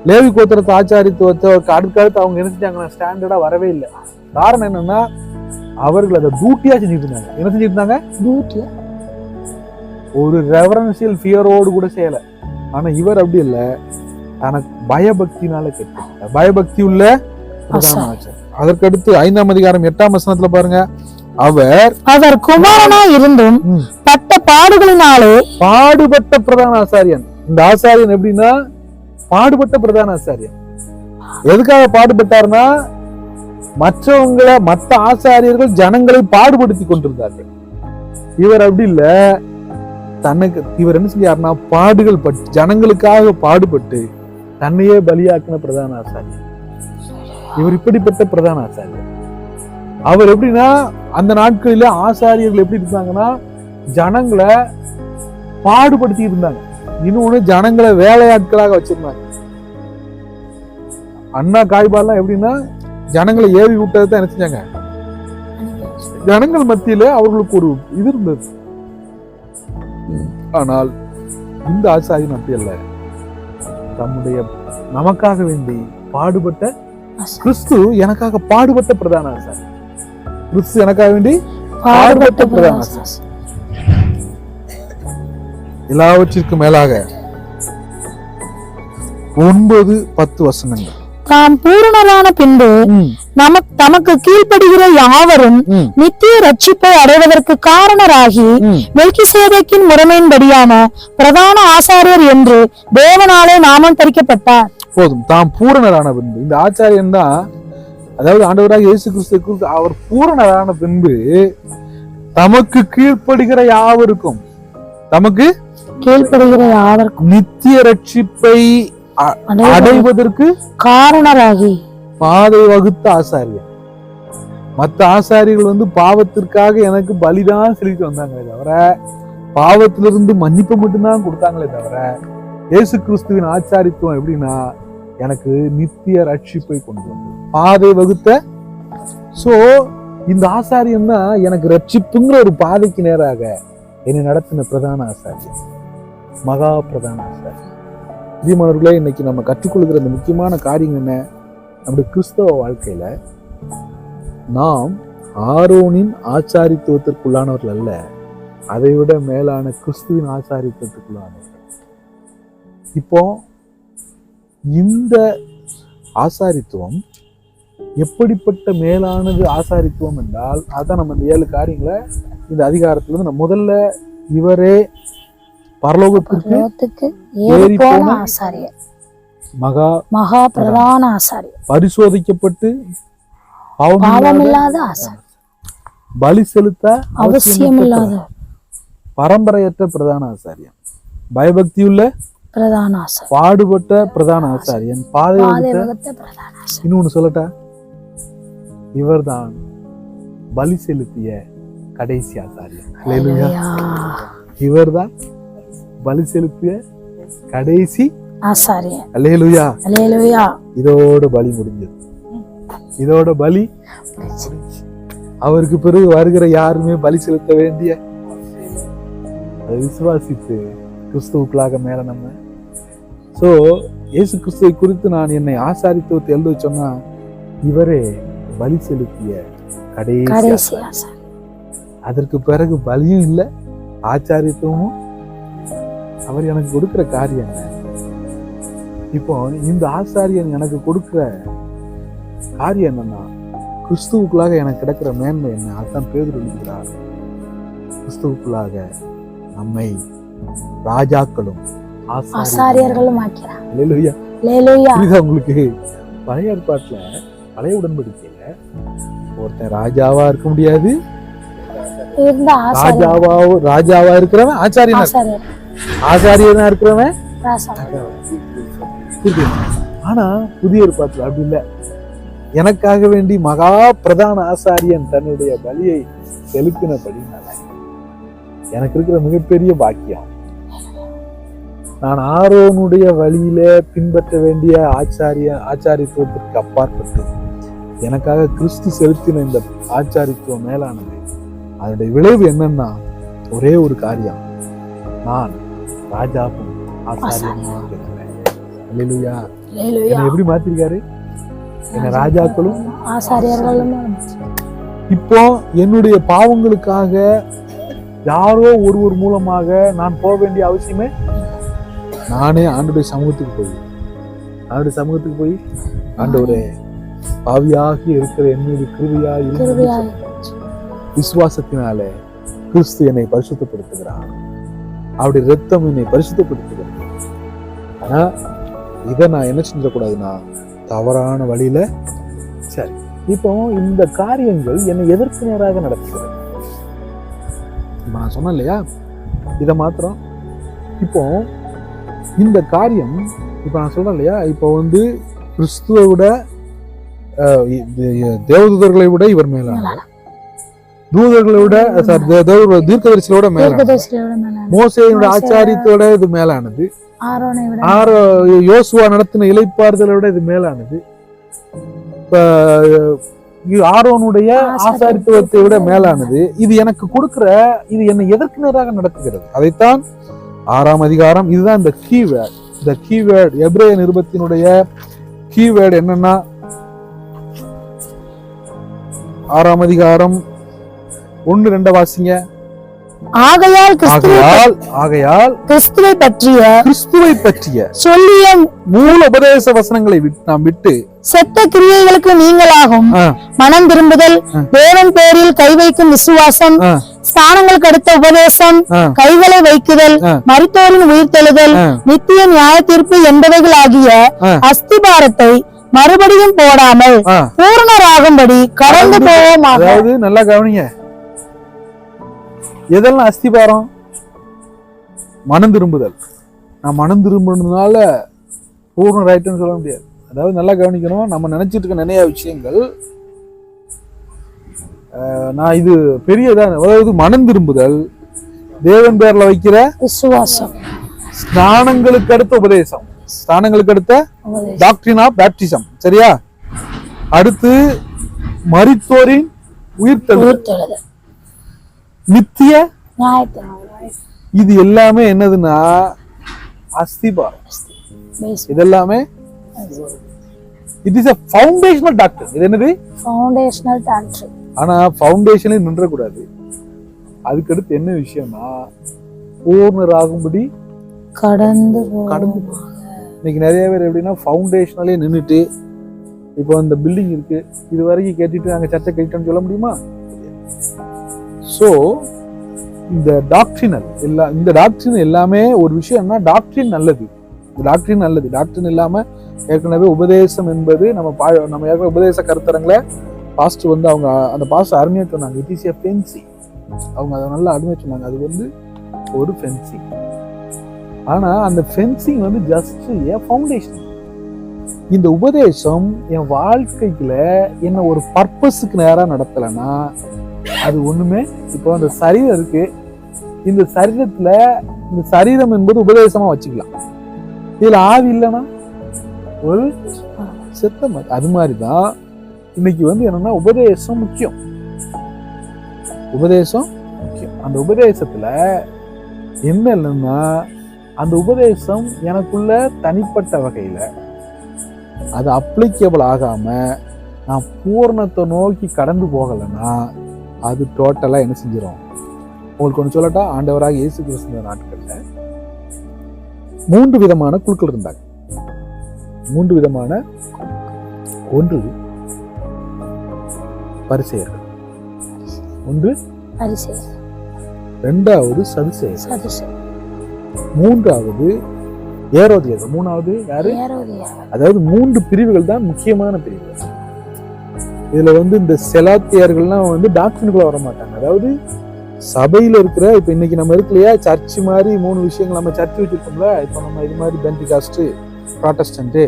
லேவி கோத்திரத்து ஆச்சாரித்துவத்தை அடுத்தடுத்து அவங்க என்ன செஞ்சாங்கன்னா ஸ்டாண்டர்டா வரவே இல்லை. காரணம் என்னன்னா, அவர்கள் அதை டியூட்டியா செஞ்சுட்டு இருந்தாங்க. என்ன செஞ்சுட்டு இருந்தாங்க? டியூட்டியா. ஒரு ரெவரன்சியல் ஃபியரோடு கூட செய்யல. ஆனா இவர் அப்படி இல்ல, தனக்கு பயபக்தினால கேட்க, பயபக்தி உள்ள பிரதான ஆச்சாரியர். அதற்கடுத்து 5ஆம் அதிகாரம் 8ஆம் வசனத்துல பாருங்க. அவர் குமாரனா இருந்தும் பட்ட பாடுகளினாலே பாடுபட்ட பிரதான ஆசாரியன். இந்த ஆசாரியன் எப்படின்னா, பாடுபட்ட பிரதான ஆசாரியன். எதுக்காக பாடுபட்டார்னா, மற்ற ஆசாரியர்கள் ஜனங்களை பாடுபடுத்தி கொண்டிருந்தார்கள். இவர் அப்படி இல்ல, இவர் என்ன செஞ்சாருன்னா, பாடுகள் பட்டு ஜனங்களுக்காக பாடுபட்டு தன்னையே பலியாக்கின பிரதான ஆசாரியர். இவர் இப்படிப்பட்ட பிரதான ஆசாரியர். அவர் எப்படின்னா, அந்த நாட்களில ஆசாரியர்கள் எப்படி இருந்தாங்கன்னா, ஜனங்களை பாடுபடுத்தி இருந்தாங்க. இன்னொன்னு, ஜனங்களை வேலையாட்களாக வச்சிருந்தாங்க. அண்ணா காய்பாலாம் எப்படின்னா, ஜனங்களை ஏவி விட்டதை தான் என்ன செஞ்சாங்க, ஜனங்கள் மத்தியில அவர்களுக்கு ஒரு இது இருந்தது. ஆனால் இந்த ஆசாரியன் அப்படி அல்ல. நமக்காக வேண்டி பாடுபட்ட கிறிஸ்து, எனக்காக பாடுபட்ட பிரதான ஆசாரியன். கிறிஸ்து எனக்காக வேண்டி பாடுபட்ட பிரதான ஆசாரியன். எல்லாவற்றிற்கும் மேலாக 9-10 வசனங்கள். தாம் பூரணரான பின்பு தமக்கு கீழ்ப்படுகிற யாவரும் நித்திய ரட்சிப்பை அடைவதற்கு காரணராகி மெல்கிசேதேக்கின் முறைமையின்படியான பிரதான ஆசாரியர் என்று தேவனாலே நாமம் தரிக்கப்பட்டார். போதும். தாம் பூரணரான பின்பு, இந்த ஆச்சாரியன் தான், அதாவது ஆண்டவராக இயேசு கிறிஸ்து, அவர் பூரணரான பின்பு தமக்கு கீழ்ப்படுகிற யாவருக்கும், தமக்கு கீழ்ப்படுகிற யாவருக்கும் நித்திய ரட்சிப்பை அடைவதற்கு காரணராகி பாதை வகுத்த ஆசாரியர். மற்ற ஆசாரியர்கள் பாவத்திற்காக எனக்கு பலிதான் செலுத்தி வந்தாங்களே தவிர, பாவத்திலிருந்து மன்னிப்பு மட்டும்தான் கொடுத்தாங்களே தவிர, இயேசு கிறிஸ்துவின் ஆச்சாரித்துவம் எப்படின்னா, எனக்கு நித்திய ரட்சிப்பை கொண்டு வந்தது, பாதை வகுத்த. சோ இந்த ஆசாரியன் தான் எனக்கு ரட்சிப்புங்கிற ஒரு பாதைக்கு நேராக என்னை நடத்தின பிரதான ஆசாரியர், மகா பிரதான ஆசாரியர். பிரியமானவர்களே, இன்னைக்கு நம்ம கற்றுக்கொள்கிற இந்த முக்கியமான காரியம் என்ன? நம்முடைய கிறிஸ்தவ வாழ்க்கையில நாம் ஆரோனின் ஆச்சாரித்துவத்திற்குள்ளானவர்கள் அல்ல, அதை விட மேலான கிறிஸ்துவின் ஆசாரித்துவத்துக்குள்ளானவர்கள். இப்போ இந்த ஆசாரித்துவம் எப்படிப்பட்ட மேலானது ஆசாரித்துவம் என்றால், அதான் நம்ம இந்த 7 காரியங்களை இந்த அதிகாரத்துல இருந்து நம்ம முதல்ல இவரே பரலோகத்திற்கு ஏறி போன ஆசாரியர், மகா பிரதான ஆசாரியர், பரிசோதிக்கப்பட்டு பாவமில்லாத ஆசாரியர், பலி செலுத்த அவசியமில்லாத பரம்பரையற்ற பிரதான ஆசாரியன், பயபக்தியுள்ள பிரதான ஆசாரியர், பாடுபட்ட பிரதான ஆசாரியன், பாதை வகுத்த பிரதான ஆசாரியர். இன்னொன்னு சொல்லட்டா, இவர்தான் பலி செலுத்திய கடைசி ஆசாரியன். அல்லேலூயா. இவர்தான் பலி செலுத்திய கடைசி ஆசாரியன். அல்லேலூயா. அல்லேலூயா. இதோட பலி முடிஞ்சது. இதோட பலி அவருக்கு பிறகு வருகிற யாருமே பலி செலுத்த வேண்டிய, அதை விசுவாசித்து கிறிஸ்துவுக்குள்ளாக மேல நம்ம. சோ இயேசு கிறிஸ்துவை குறித்து நான் என்னை ஆசாரித்துவத்தை எழுத சொன்னா, இவரே பலி செலுத்திய கடைசி. அதற்கு பிறகு பலியும் இல்லை, ஆச்சாரித்துவமும். அவர் எனக்கு கொடுக்கிற காரியம் என்ன? இப்போ இந்த ஆசாரியன் எனக்கு கொடுக்கிற காரியம் என்னன்னா, கிறிஸ்துவுக்குள்ளாக எனக்கு கிடைக்கிற மேன்மை என்ன? அதுதான் பேதுரு எழுதுகிறார். கிறிஸ்துவுக்குள்ளாக நம்மை ராஜாக்களும் ஆசாரியர்களும் ஆக்கிறார். அல்லேலூயா. அல்லேலூயா. உங்களுக்கு பழைய ஏற்பாட்டுல, பழைய உடன்படிக்கையில ஒருத்தன் ராஜாவா இருக்க முடியாது, ராஜாவா இருக்கிறவன் ஆசாரியனா இருக்கிறவன். ஆனா புதிய ஏற்பாட்டுல அப்படி இல்லை. எனக்காக வேண்டி மகா பிரதான ஆசாரியன் தன்னுடைய பலியை செலுத்தினபடினால எனக்கு இருக்கிற மிகப்பெரிய பாக்கியம், நான் ஆரோனுடைய வழியில பின்பற்ற வேண்டிய ஆச்சாரித்துவத்திற்கு அப்பாற்பட்டு எனக்காக கிறிஸ்து செலுத்தின இந்த ஆச்சாரித்துவம் மேலானது. அதனுடைய விளைவு என்னன்னா, ஒரே ஒரு காரியம், நான் ராஜாவும் ஆசாரியனும். அல்லேலூயா. என்னை எப்படி மாத்திருக்காரு? என்ன ராஜாக்களும் ஆசாரியர்களும். இப்போ என்னுடைய பாவங்களுக்காக யாரோ ஒருவர் மூலமாக நான் போக வேண்டிய அவசியமே, நானே ஆண்டவருடைய சமூகத்துக்கு போய் ஆண்டவரே, பாவியாகி இருக்கிற என்னுடைய கிருபையா விசுவாசத்தினாலே கிறிஸ்து என்னை பரிசுத்தப்படுத்துகிறார். அவருடைய ரத்தம் என்னை பரிசுத்தப்படுத்துகிறது. ஆனா இதை நான் என்ன செஞ்சிடக்கூடாதுன்னா, தவறான வழியில. சரி, இப்போ இந்த காரியங்கள் என்னை எதற்கு நேராக நடத்துகிறது? இப்ப நான் சொன்னேன் இல்லையா, இதை மாத்திரம். இப்போ இந்த காரியம், இப்ப நான் சொல்றேன் இல்லையா, இப்போ கிறிஸ்துவை விட தேவதூதர்களை விட இவர் மேலான, தூதர்களை விட தீர்க்கதரிசியோட மேலான, மோசேயோட ஆச்சாரியத்தோட இது மேலானது, யோசுவா நடத்தின இளைப்பாறுதலை விட இது மேலானது, ஆரோனுடைய ஆசாரித்துவத்தை விட மேலானது. இது எனக்கு கொடுக்கிற, இது என்னை எதற்கு நேராக நடத்துகிறது? அதைத்தான் 6ஆம் அதிகாரம், இதுதான் இந்த கீவேர்ட். இந்த கீவேர்ட் எபிரேய நிருபத்தினுடைய கீவேர்ட் என்னன்னா, 6ஆம் அதிகாரம் 1-2 வாசிங்க. ஆகையால் கிறிஸ்துவை பற்றிய சொல்லிய மூல உபதேச வசனங்களை நாம் விட்டு செத்த கிரியைகளுக்கு நீங்களாகும் மனம் திரும்புதல், தேவன் பேரில் கை வைக்கும் விசுவாசம், ஸ்தானங்களுக்கு அடுத்த உபதேசம், கைகளை வைக்குதல், மரித்தோரின் உயிர்த்தெழுதல், நித்திய நியாய தீர்ப்பு என்பவைகள் ஆகிய அஸ்திபாரத்தை மறுபடியும் போடாமல் பூரணராகும்படி கடந்து போவோம். அதாவது நல்லா கவனிங்க, எதெல்லாம் அஸ்திபாரம்? மனம் திரும்புதல். நான் மனம் திரும்புறதுனால பூர்ண ரைட்டுன்னு சொல்ல முடியாது. அதாவது நல்லா கவனிக்கணும், நம்ம நினைச்சிட்டு இருக்க நிறைய விஷயங்கள், நான் இது பெரியதான். அதாவது மனம் திரும்புதல், தேவன் பேர்ல வைக்கிற விசுவாசம், ஸ்நானங்களுக்கு அடுத்த உபதேசம், ஸ்நானங்களுக்கு அடுத்த டாக்டரின் ஆஃப் பேப்டிசம், சரியா? அடுத்து மரித்தோரின் உயிர்த்தெழுதல், நித்திய, இது எல்லாமே என்னதுன்னா அஸ்திபாரம். இதெல்லாமே it is a foundational doctrine. இது என்னது? ஃபவுண்டேஷனல் டாக்டரின். ஆனா ஃபவுண்டேஷன்ல நின்ற கூடாது, அதுக்கடுத்து என்ன விஷயம்னா பூர்ணராகும்படி கடந்து இன்னைக்கு நிறைய பேர் எப்படின்னா ஃபவுண்டேஷனாலே நின்றுட்டு இப்போ இந்த பில்டிங் இருக்கு, இது வரைக்கும் கேட்டுட்டு நாங்கள் சர்ச்சை கட்டிட்டோம்னு சொல்ல முடியுமா? ஸோ இந்த டாக்ட்ரினல் இந்த டாக்ட்ரின் எல்லாமே ஒரு விஷயம்னா டாக்ட்ரின் நல்லது, டாக்ட்ரின் இல்லாம ஏற்கனவே உபதேசம் என்பது நம்ம ஏற்கனவே உபதேச கருத்தரங்களை பாஸ்ட் வந்து அவங்க அந்த பாஸ்ட் அருமையா சொன்னாங்க. It is a fencing. அவங்க அதை நல்லா அருமையா சொன்னாங்க. அது வந்து ஒரு ஃபென்சிங். ஆனா அந்த ஃபென்சிங் வந்து ஜஸ்ட் ஏ ஃபவுண்டேஷன். இந்த உபதேசம் என் வாழ்க்கைக்குள்ள என்ன ஒரு பர்பஸுக்கு நேரா நடத்தலைன்னா அது ஒண்ணுமே. இப்போ அந்த சரீரம் இருக்கு, இந்த சரீரத்துல இந்த சரீரம் என்பது உபதேசமா வச்சுக்கலாம். இதுல ஆவி இல்லைன்னா ஒரு செத்த மாதிரி. அது மாதிரிதான் இன்னைக்கு வந்து என்னன்னா உபதேசம் முக்கியம். அந்த உபதேசத்துல என்ன இல்லைன்னா அந்த உபதேசம் எனக்குள்ள தனிப்பட்ட வகையில அது அப்ளிகபிள் ஆகாம நான் பூர்ணத்தை நோக்கி கடந்து போகலைன்னா அது டோட்டலா என்ன செஞ்சிடும். உங்களுக்கு ஒன்று சொல்லட்டா, ஆண்டவராக இயேசு கிறிஸ்து நாட்கள்ல 3 விதமான குழுக்கள் இருந்தாங்க. 3 விதமான, ஒன்று பரிசேயர்கள், ஒன்று இரண்டாவது சதுசேயர்கள், மூன்றாவது ஏரோதியர்கள். மூணாவது யாரு? அதாவது 3 பிரிவுகள் தான் முக்கியமான பிரிவுகள். இதுல வந்து இந்த செலாத்தியர்கள்லாம் வந்து டாக்டரினுக்குள்ள வர மாட்டாங்க. அதாவது சபையில இருக்கிற, இப்ப இன்னைக்கு நம்ம இருக்கு இல்லையா சர்ச் மாதிரி 3 விஷயங்கள் நம்ம சர்ச் வச்சிருக்கோம்ல. இப்ப நம்ம இது மாதிரி பென்டிகாஸ்ட், ப்ராட்டஸ்டன்ட்,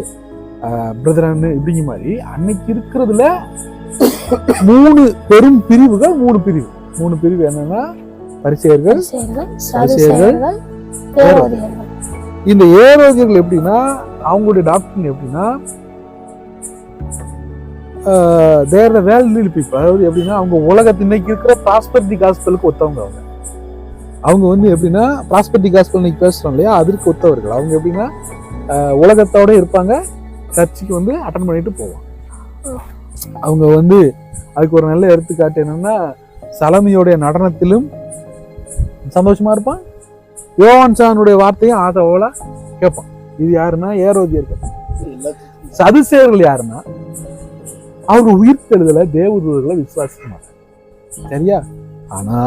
பிரதரன் இப்படிங்க மாதிரி அன்னைக்கு இருக்கிறதுல 3 பெரும் பிரிவுகள். 3 பிரிவு என்னன்னா பரிசேயர்கள், சதுசேயர்கள், ஏரோதியர்கள். இந்த ஏரோதியர்கள் எப்படின்னா அவங்களுடைய டாக்டரின் எப்படின்னா தேர் த வேர்ல்ட்லி பீப்பிள். அதாவது எப்படின்னா அவங்க உலகத்து இன்னைக்கு இருக்கிற ப்ராஸ்பெரிட்டி காஸ்பலுக்கு ஒத்தவங்க. அவங்க வந்து எப்படின்னா ப்ராஸ்பெரிட்டி காஸ்பல் இன்னைக்கு பேசுறோம் இல்லையா, அதற்கு ஒத்தவர்கள். அவங்க எப்படின்னா உலகத்தோட இருப்பாங்க, சர்ச்சுக்கு வந்து அட்டன் பண்ணிட்டு போவாங்க. அவங்க வந்து அதுக்கு ஒரு நல்ல எடுத்துக்காட்டு என்னன்னா சலமியோடைய நடனத்திலும் சந்தோஷமா இருப்பான், யோவான் சானுடைய வார்த்தையும் ஆதவோல கேட்பான். இது யாருன்னா ஏரோதியர்கள். சதுசேயர்கள் யாருன்னா அவங்க உயிர்த்தெழுதல தேவதூதர்களை விசுவாசிக்க சரியா. ஆனா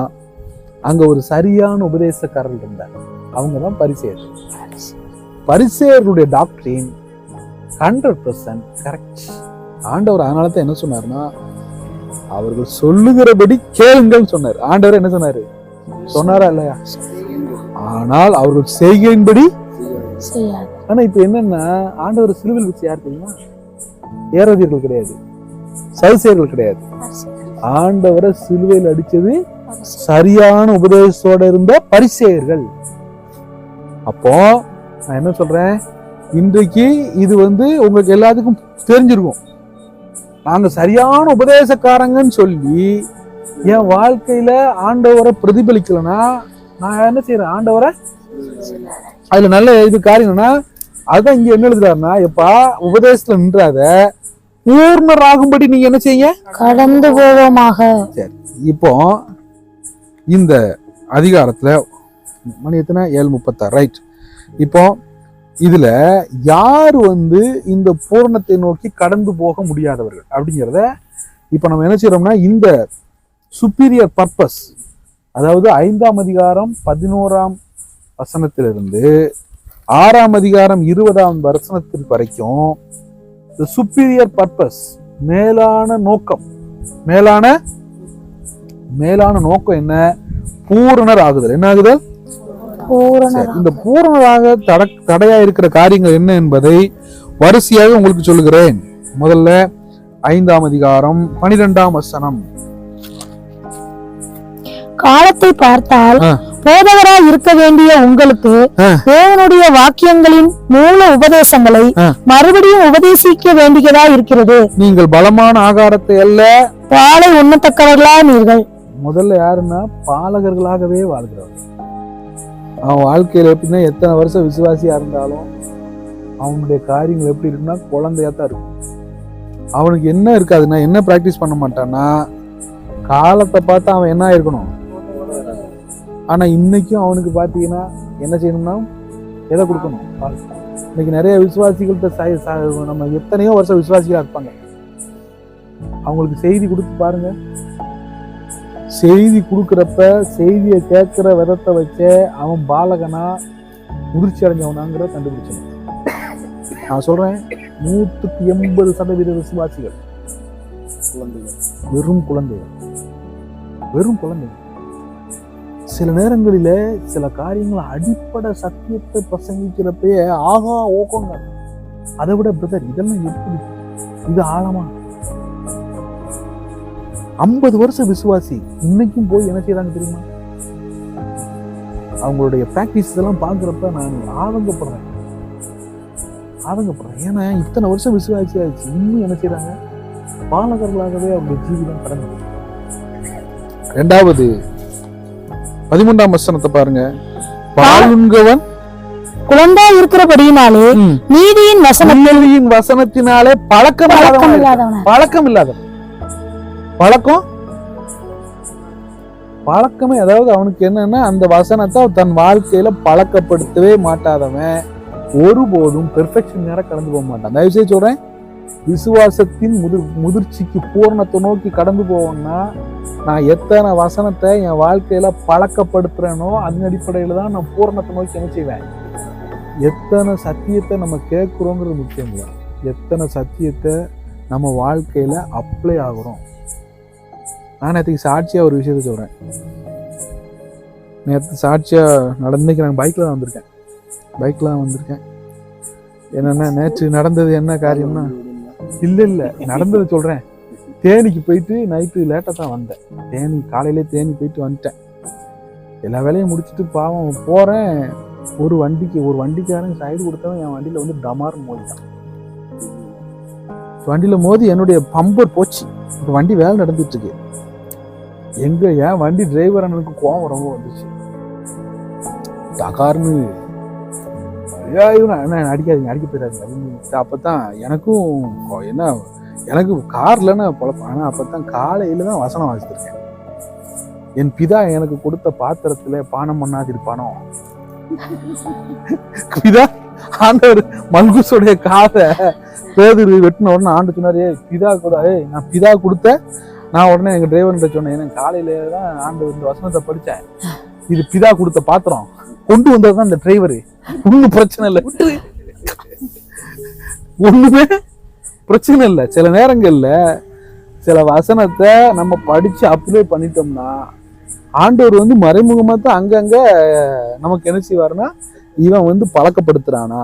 அங்க ஒரு சரியான உபதேசக்காரர்கள் இருந்தார், அவங்கதான் பரிசேயர்கள். பரிசேயர்களுடைய டாக்டரின் 100% கரெக்ட். ஆண்டவர் அதனாலதான் என்ன சொன்னார்னா அவர்கள் சொல்லுகிறபடி கேளுங்கள் சொன்னார். ஆண்டவர் என்ன சொன்னாரு? சொன்னாரா இல்லையா? ஆனால் அவர்கள் செய்கையின்படி. ஆனா இப்ப என்னன்னா ஆண்டவர் சிலுவையில் வச்சு யார் தெரியுமா? ஏரோதியர்கள் கிடையாது, சதுசேயர்கள் கிடையாது. ஆண்டவரை சிலுவையில் அடிச்சது சரியான உபதேசத்தோட இருந்த பரிசேயர்கள். அப்போ நான் என்ன சொல்றேன், இன்றைக்கு இது வந்து உங்களுக்கு எல்லாத்துக்கும் தெரிஞ்சிருக்கும். நாங்க சரியான உபதேசக்காரங்கன்னு சொல்லி என் வாழ்க்கையில ஆண்டவரை பிரதிபலிக்கலன்னா நான் என்ன செய்யறேன்? ஆண்டவரை அதுல நல்ல இது காரியம்னா அதுதான் இங்க என்ன எழுதுறாருன்னா, எப்பா உபதேசத்துல நின்றாத, பூர்ணராகும்படி நீங்க என்ன செய்ய கடந்து போவோமாக. சரி, இப்போ இந்த அதிகாரத்துல மணி எத்தனை? 7:36. ரைட். இப்போ இதுல யார் வந்து இந்த பூரணத்தை நோக்கி கடந்து போக முடியாதவர்கள் அப்படிங்கிறத இப்ப நம்ம என்ன செய்யறோம்னா இந்த சுப்பீரியர் பர்பஸ், அதாவது 5ஆம் அதிகாரம் 11ஆம் வசனத்திலிருந்து 6ஆம் அதிகாரம் 20ஆம் வசனத்திற்கு வரைக்கும் சுப்பீரியர் பர்பஸ், மேலான நோக்கம். மேலான நோக்கம் என்ன? பூரணர் ஆகுதல். என்ன ஆகுதல்? இந்த பூரணராக தடையா இருக்கிற காரியங்கள் என்ன என்பதை வரிசையாக உங்களுக்கு சொல்லுகிறேன். முதல்ல 5ஆம் அதிகாரம் 12ஆம் வசனம். காலத்தை பார்த்தால் போதகராய் இருக்க வேண்டிய உங்களுக்கு தேவனுடைய வாக்கியங்களின் மூல உபதேசங்களை மறுபடியும் உபதேசிக்க வேண்டியதா இருக்கிறது. நீங்கள் பலமான ஆகாரத்தை அல்ல பாலை உண்ணத்தக்கவர்களா நீர்கள். முதல்ல யாருன்னா பாலகர்களாகவே வாழ்கிறவர்கள். அவன் வாழ்க்கையில எப்படின்னா எத்தனை வருஷம் விசுவாசியா இருந்தாலும் அவனுடைய காரியங்கள் எப்படி இருக்குன்னா குழந்தையா தான் இருக்கும். அவனுக்கு என்ன இருக்காதுன்னா என்ன பிராக்டிஸ் பண்ண மாட்டான்னா காலத்தை பார்த்து அவன் என்ன இருக்கணும்? ஆனா இன்னைக்கும் அவனுக்கு பாத்தீங்கன்னா என்ன செய்யணும்னா எதை கொடுக்கணும்? இன்னைக்கு நிறைய விசுவாசிகள்கிட்ட நம்ம எத்தனையோ வருஷம் விசுவாசிகளா இருப்பாங்க. அவங்களுக்கு செய்தி கொடுத்து பாருங்க. செய்தி கொடுக்குறப்ப செய்தியை கேட்கிற விதத்தை வச்ச அவன் பாலகனா முதிர்ச்சி அடைஞ்சவனாங்கிற கண்டுபிடிச்சணும். நான் சொல்றேன் 180% விசுவாசிகள் வெறும் குழந்தைகள். சில நேரங்களில சில காரியங்களை அடிப்படை சத்தியத்தை பிரசங்கிக்கிறப்பே ஆகா ஓகோங்க. அதை விட பிரதர் இதெல்லாம் எப்படி, இது ஆழமா? 50 வருஷம் விசுவாசி இன்னைக்கும் போய் என்ன செய்யறாங்க தெரியுமா? அவங்களுடைய பிராக்டிஸ் எல்லாம் பாக்குறப்ப நான் ஆதங்கப்படுறேன். ஏன்னா இத்தனை வருஷம் விசுவாசி ஆயிடுச்சு, இன்னும் என்ன செய்யறாங்க? பாலகர்களாகவே அவங்க ஜீவிதம் கடந்து. 2வது 13ஆம் வசனத்தை பாருங்க. பாலுங்கவன் குழந்தை இருக்கிறபடியினாலே நீதியின் வசனத்தினாலே பழக்கம் இல்லாதவன். பழக்கமே, அதாவது அவனுக்கு என்னன்னா அந்த வசனத்தை தன் வாழ்க்கையில பழக்கப்படுத்தவே மாட்டாதவன் ஒருபோதும் பெர்ஃபெக்ஷன் நேரம் கடந்து போக மாட்டான். தயவுசெய்து சொல்றேன், விசுவாசத்தின் முதிர்ச்சிக்கு பூர்ணத்தை நோக்கி கடந்து போவோம்னா நான் எத்தனை வசனத்தை என் வாழ்க்கையில பழக்கப்படுத்துறேனோ அதன் அடிப்படையில தான் நான் பூர்ணத்தை நோக்கி என்ன செய்வேன். எத்தனை சத்தியத்தை நம்ம கேட்குறோங்கிறது முக்கியம் இல்லை, எத்தனை சத்தியத்தை நம்ம வாழ்க்கையில அப்ளை ஆகுறோம். நான் நேற்றுக்கு சாட்சியா ஒரு விஷயத்த சொல்றேன். நேற்று சாட்சியா நடந்துக்கு நாங்கள் பைக்ல தான் வந்திருக்கேன். என்னன்னா நேற்று நடந்தது என்ன காரியம்னா, இல்ல நடந்தது சொல்றேன். தேனிக்கு போயிட்டு நைட்டு லேட்டா தான் வந்தேன். காலையிலே தேனி போயிட்டு வந்துட்டேன். எல்லா வேலையும் முடிச்சுட்டு பாவம் போறேன். ஒரு வண்டிக்காரன் சைடு கொடுத்தவன் என் வண்டியில வந்து டமார்னு மோதிட்டான். வண்டியில மோதி என்னுடைய பம்பர் போச்சு. இப்போ வண்டி வேலை நடந்துட்டு இருக்கு. என் வண்டி டிரைவர் அண்ணனுக்கு கோவம் ரொம்ப வந்துச்சு. டகார்னு அடிக்காதீங்க, அடிக்க போயிடாதீங்க அப்படின்னு. அப்பதான் எனக்கு கார்லன்னு பொழப்பேன். ஆனா அப்பதான் காலையில தான் வசனம் வாசிச்சிருக்கேன். என் பிதா எனக்கு கொடுத்த பாத்திரத்துல பானம் பண்ணாதிரு பணம். பிதா ஆண்டவர் மல்குஸோடைய காதை பேதுரு வெட்டின உடனே ஆண்டு சொன்னாரு, பிதா கூட நான் பிதா கொடுத்த. நான் உடனே எங்க டிரைவர் சொன்னேன், ஏன்னா காலையில தான் ஆண்டு இந்த வசனத்தை படிச்சேன். இது பிதா கொடுத்த பாத்திரம், கொண்டு வந்ததுதான் இந்த டிரைவரு. ஒன்னும் பிரச்சனை இல்லை, ஒண்ணுமே பிரச்சனை இல்லை. சில நேரங்கள்ல சில வசனத்தை நம்ம படிச்சு அப்ளை பண்ணிட்டோம்னா ஆண்டவர் வந்து மறைமுகமா தான் அங்கங்க நமக்கு என்ன செய்வாருன்னா இவன் வந்து பழக்கப்படுத்துறானா.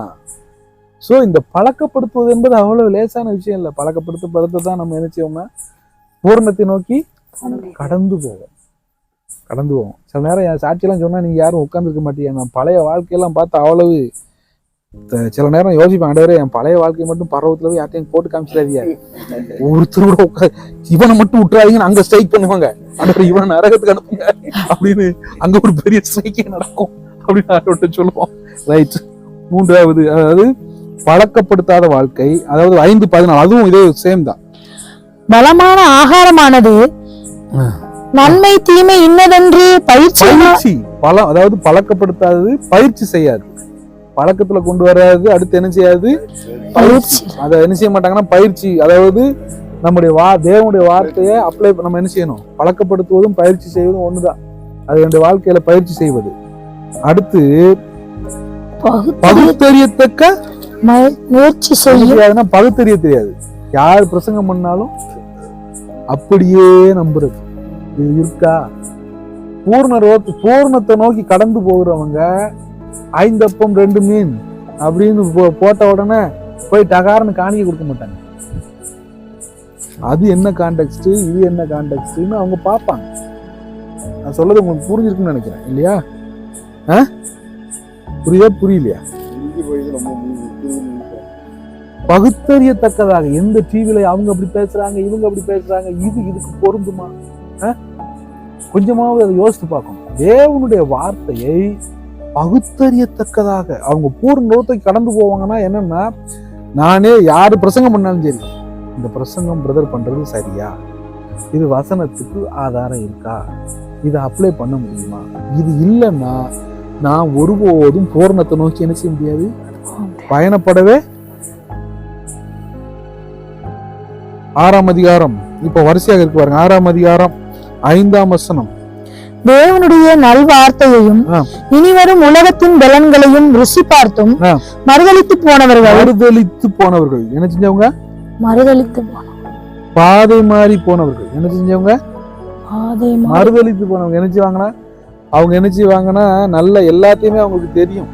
ஸோ இந்த பழக்கப்படுத்துவது என்பது அவ்வளவு லேசான விஷயம் இல்லை. பழக்கப்படுத்த தான் நம்ம என்ன செய்வோம்னா பூர்ணத்தை நோக்கி கடந்து போவோம். சில நேரம் என் சாட்சியெல்லாம் சொன்னா நீங்க யாரும் உட்காந்துருக்க மாட்டீங்க. நான் பழைய வாழ்க்கையெல்லாம் பார்த்து அவ்வளவு சில நேரம் யோசிப்பேன், ஆண்டவரே என் பழைய வாழ்க்கையை மட்டும் பருவத்துல போய் யார்ட்டையும் போட்டு காமிச்சிடாதீங்க, ஒருத்தரோட இவனை மட்டும் விட்டுறாதீங்கன்னு அங்க ஸ்ட்ரைக் பண்ணுவாங்க. ஆண்டவரே இவனை நரகத்துக்கு அனுப்புங்க அப்படின்னு அங்க ஒரு பெரிய ஸ்ட்ரைக்கே நடக்கும் அப்படின்னு ஆண்டவர்கிட்ட சொல்லுவோம். ரைட். 3வது அதாவது பழக்கப்படுத்தாத வாழ்க்கை, அதாவது 5:14 அதுவும் இதே சேம் தான். பலமான ஆகாரமானது நன்மை தீமை இன்னதென்று பயிற்சி அதாவது பழக்கப்படுத்தாதது பயிற்சி செய்யாது, பழக்கத்துல கொண்டு வராது. அடுத்து என்ன செய்யாது? பயிற்சி. அதை என்ன செய்ய மாட்டாங்கன்னா பயிற்சி, அதாவது நம்முடைய தேவனுடைய வார்த்தையை அப்ளை நம்ம என்ன செய்யணும்? பழக்கப்படுத்துவதும் பயிற்சி செய்வதும் ஒண்ணுதான். அது என்னுடைய வாழ்க்கையில பயிற்சி செய்வது. அடுத்து பகுத்தறியத்தக்க முயற்சி செய்யாதுன்னா பகுத்தறிய தெரியாது. யார் பிரசங்கம் பண்ணாலும் அப்படியே நம்புறது. இது இருக்கா? பூர்ணத்தை நோக்கி கடந்து போகிறவங்க 5 அப்பம் 2 மீன் அப்படின்னு போட்ட உடனே போய் டகாரன்னு காணிக்க கொடுக்க மாட்டாங்க. அது என்ன கான்டெக்ஸ்ட், இது என்ன கான்டெக்ட்னு அவங்க பார்ப்பாங்க. நான் சொல்றது உங்களுக்கு புரிஞ்சிருக்குன்னு நினைக்கிறேன், இல்லையா? புரியலையா? பகுத்தறியத்தக்கதாக எந்த டிவில அவங்க அப்படி பேசுறாங்க, இவங்க அப்படி பேசுறாங்க, இதுக்கு பொருந்துமா? கொஞ்சமாவது அதை யோசித்து பார்க்கணும். தேவனுடைய வார்த்தையை பகுத்தறியத்தக்கதாக அவங்க பூர்ணத்தை கடந்து போவாங்கன்னா என்னன்னா, நானே யாரு பிரசங்கம் பண்ணாலும் சரி, இந்த பிரசங்கம் பிரதர் பண்றது சரியா, இது வசனத்துக்கு ஆதாரம் இருக்கா, இதை அப்ளை பண்ண முடியுமா? இது இல்லைன்னா நான் ஒருபோதும் பூரணத்தை நோக்கி என்ன செய்ய முடியாது, பயணப்படவே. 6ஆம் அதிகாரம் இப்ப வரிசையாக இருக்கு பாருங்க. 6ஆம் அதிகாரம் 5ஆம் வசனம். தேவனுடைய நல்வார்த்தையையும் இனிவரும் உலகத்தின் பலன்களையும் ருசி பார்த்தும் மறுதலித்து போனவர்கள் என்ன செஞ்சவங்க? பாதை மாறி போனவர்கள் என்ன செஞ்சவங்க? மறுதலித்து போனவங்க என்ன செய்வாங்கன்னா, அவங்க என்ன செய்வாங்கன்னா, நல்ல எல்லாத்தையுமே அவங்களுக்கு தெரியும்.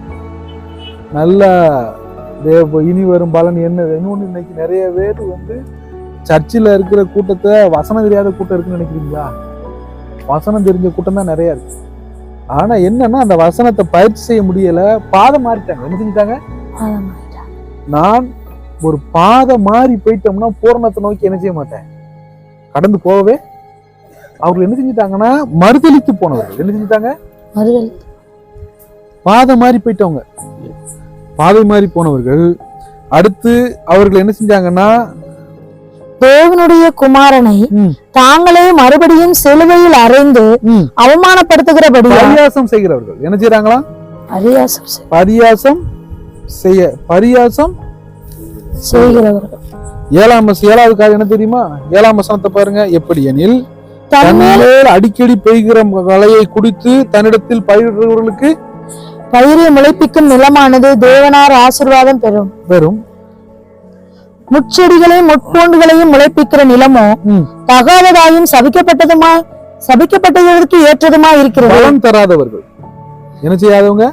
நல்ல இனி வரும் பலன் என்ன. இன்னொன்று, இன்னைக்கு நிறைய பேர் வந்து சர்ச்சில் இருக்கிற கூட்டத்தை வசனம் தெரியாத கூட்டம் இருக்குன்னு நினைக்கிறீங்களா? வசனம் தெரிஞ்ச கூட்டம் தான் நிறைய இருக்கு. ஆனா என்னன்னா, அந்த வசனத்தை பயிற்சி செய்ய முடியல, பாதை மாறிட்டாங்க. என்ன செஞ்சுட்டாங்க? நான் ஒரு பாதை மாறி போயிட்டோம்னா பூரணத்தை நோக்கி என்ன செய்ய மாட்டேன், கடந்து போகவே. அவர்கள் என்ன செஞ்சுட்டாங்கன்னா, மறுதலித்து போனவர்கள் என்ன செஞ்சுட்டாங்க? பாதை மாறி போயிட்டவங்க, பாதை மாறி போனவர்கள். அடுத்து அவர்கள் என்ன செஞ்சாங்கன்னா, தேவனுடைய குமாரனை தாங்களே மறுபடியும் சிலுவையில் அறைந்து அவமானப்படுத்துகிறபடி பரியாசம் செய்கிறவர்கள் என்ன செய்யறாங்களா? பரியாசம் செய்கிறவர்கள். 7வது காரியம் என்ன தெரியுமா? 7ஆம் வசனத்தை பாருங்க. எப்படி எனில், தன்மேல் அடிக்கடி பெய்கிற மழையை குடித்து தன்னிடத்தில் பயிரிடுறவர்களுக்கு பயிரை முளைப்பிக்கும் நிலமானது தேவனார் ஆசீர்வாதம் பெறும். முட்செடிகளையும் முட்பூண்டுகளையும் முளைப்பிக்கிற நிலமோ தகாததாயும் சபிக்கப்பட்டதற்கு ஏற்றதுமா இருக்கிறது. பலன் தராதவர்கள் என்ன செய்யாதவங்க?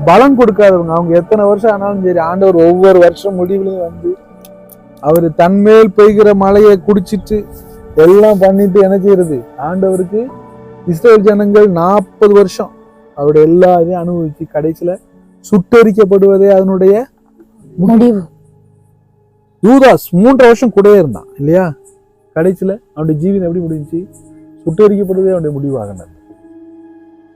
பலன் கொடுக்காதவங்க. அவங்க எத்தனை வருஷம் ஆனாலும் சரி, ஆண்டவர் ஒவ்வொரு வருஷம் முடிவுலையும் வந்து அவரு தன்மேல் பெய்கிற மழையை குடிச்சிட்டு எல்லாம் பண்ணிட்டு என்ன செய்யறது? ஆண்டவருக்கு இஸ்ரவேல் ஜனங்கள் 40 வருஷம் அவருடைய எல்லா இதையும் அனுபவிச்சு கடைசியில சுட்டரிக்கப்படுவதே அதனுடைய முடிவு. யூதாஸ் 3 வருஷம் கூடவே இருந்தான் இல்லையா? கடைசியில அவனுடைய ஜீவனம் எப்படி முடிஞ்சு? சுட்டரிக்கப்படுவதே அவனுடைய முடிவாக.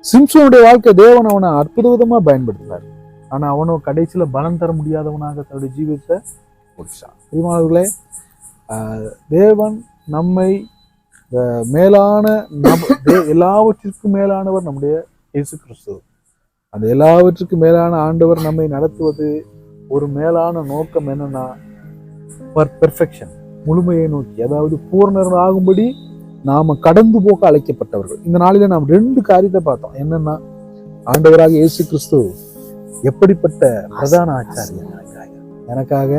சிம்சோனுடைய வாழ்க்கை தேவன் அவனை அற்புத விதமா பயன்படுத்தினார். ஆனா அவனோ கடைசியில பலன் தர முடியாதவனாக தன்னுடைய ஜீவிதத்தை முடிச்சான். பிரியமானவர்களே, தேவன் நம்மை மேலான எல்லாவற்றிற்கும் மேலானவர் நம்முடைய இயேசு கிறிஸ்து. அந்த எல்லாவற்றுக்கும் மேலான ஆண்டவர் நம்மை நடத்துவது ஒரு மேலான நோக்கம் என்னன்னா, பெர்ஃபெக்ஷன், முழுமையை நோக்கி, அதாவது பூர்ணர் ஆகும்படி நாம கடந்து போக அழைக்கப்பட்டவர்கள். இந்த நாளில நாம் 2 காரியத்தை பார்த்தோம். என்னன்னா, ஆண்டவராக இயேசு கிறிஸ்து எப்படிப்பட்ட பிரதான ஆச்சாரியனாக, எனக்காக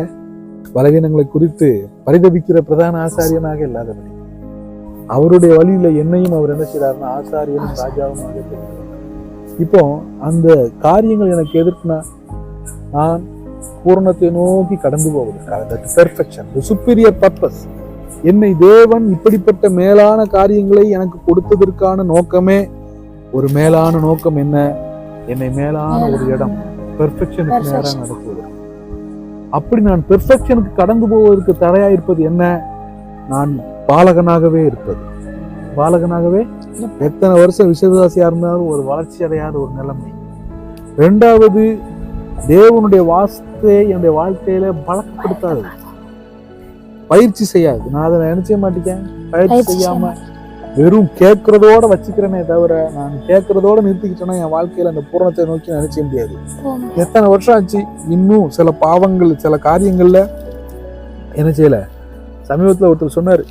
பலவீனங்களை குறித்து பரிதபிக்கிற பிரதான ஆசாரியனாக இல்லாதபடி அவருடைய வழியில என்னையும் அவர் என்ன செய்யறாருன்னா ஆசாரியனும் ராஜாவுமாக. இப்போ அந்த காரியங்கள் எனக்கு எதிர்க்குனா நான் பூரணத்தை நோக்கி கடந்து போவதற்காக, பெர்ஃபெக்ஷன், சுப்பீரியர் பர்பஸ். என்னை தேவன் இப்படிப்பட்ட மேலான காரியங்களை எனக்கு கொடுத்ததற்கான நோக்கமே, ஒரு மேலான நோக்கம் என்ன, என்னை மேலான ஒரு இடம் பெர்ஃபெக்ஷனுக்கு நேராக நடத்துவது. அப்படி நான் பெர்ஃபெக்ஷனுக்கு கடந்து போவதற்கு தடையா இருப்பது என்ன? நான் பாலகனாகவே இருப்பது. பாலகனாகவே எத்தனை வருஷம் விசுவாசியா இருந்தாலும் ஒரு வளர்ச்சி அடையாத ஒரு நிலைமை. 2வது, தேவனுடைய வார்த்தையை என்னுடைய வாழ்க்கையில பழக்கப்படுத்தாது, பயிற்சி செய்யாது. நான் அதை நினைச்சே மாட்டேன். பயிற்சி செய்யாம வெறும் கேட்கறதோட வச்சுக்கிறேனே தவிர, நான் கேட்கறதோட நிறுத்திக்கிட்டேன்னா என் வாழ்க்கையில அந்த பூரணத்தை நோக்கி நினைச்ச முடியாது. எத்தனை வருஷம் ஆச்சு, இன்னும் சில பாவங்கள், சில காரியங்கள்ல என்ன செய்யல. சமீபத்துல ஒருத்தர் சொன்னாரு,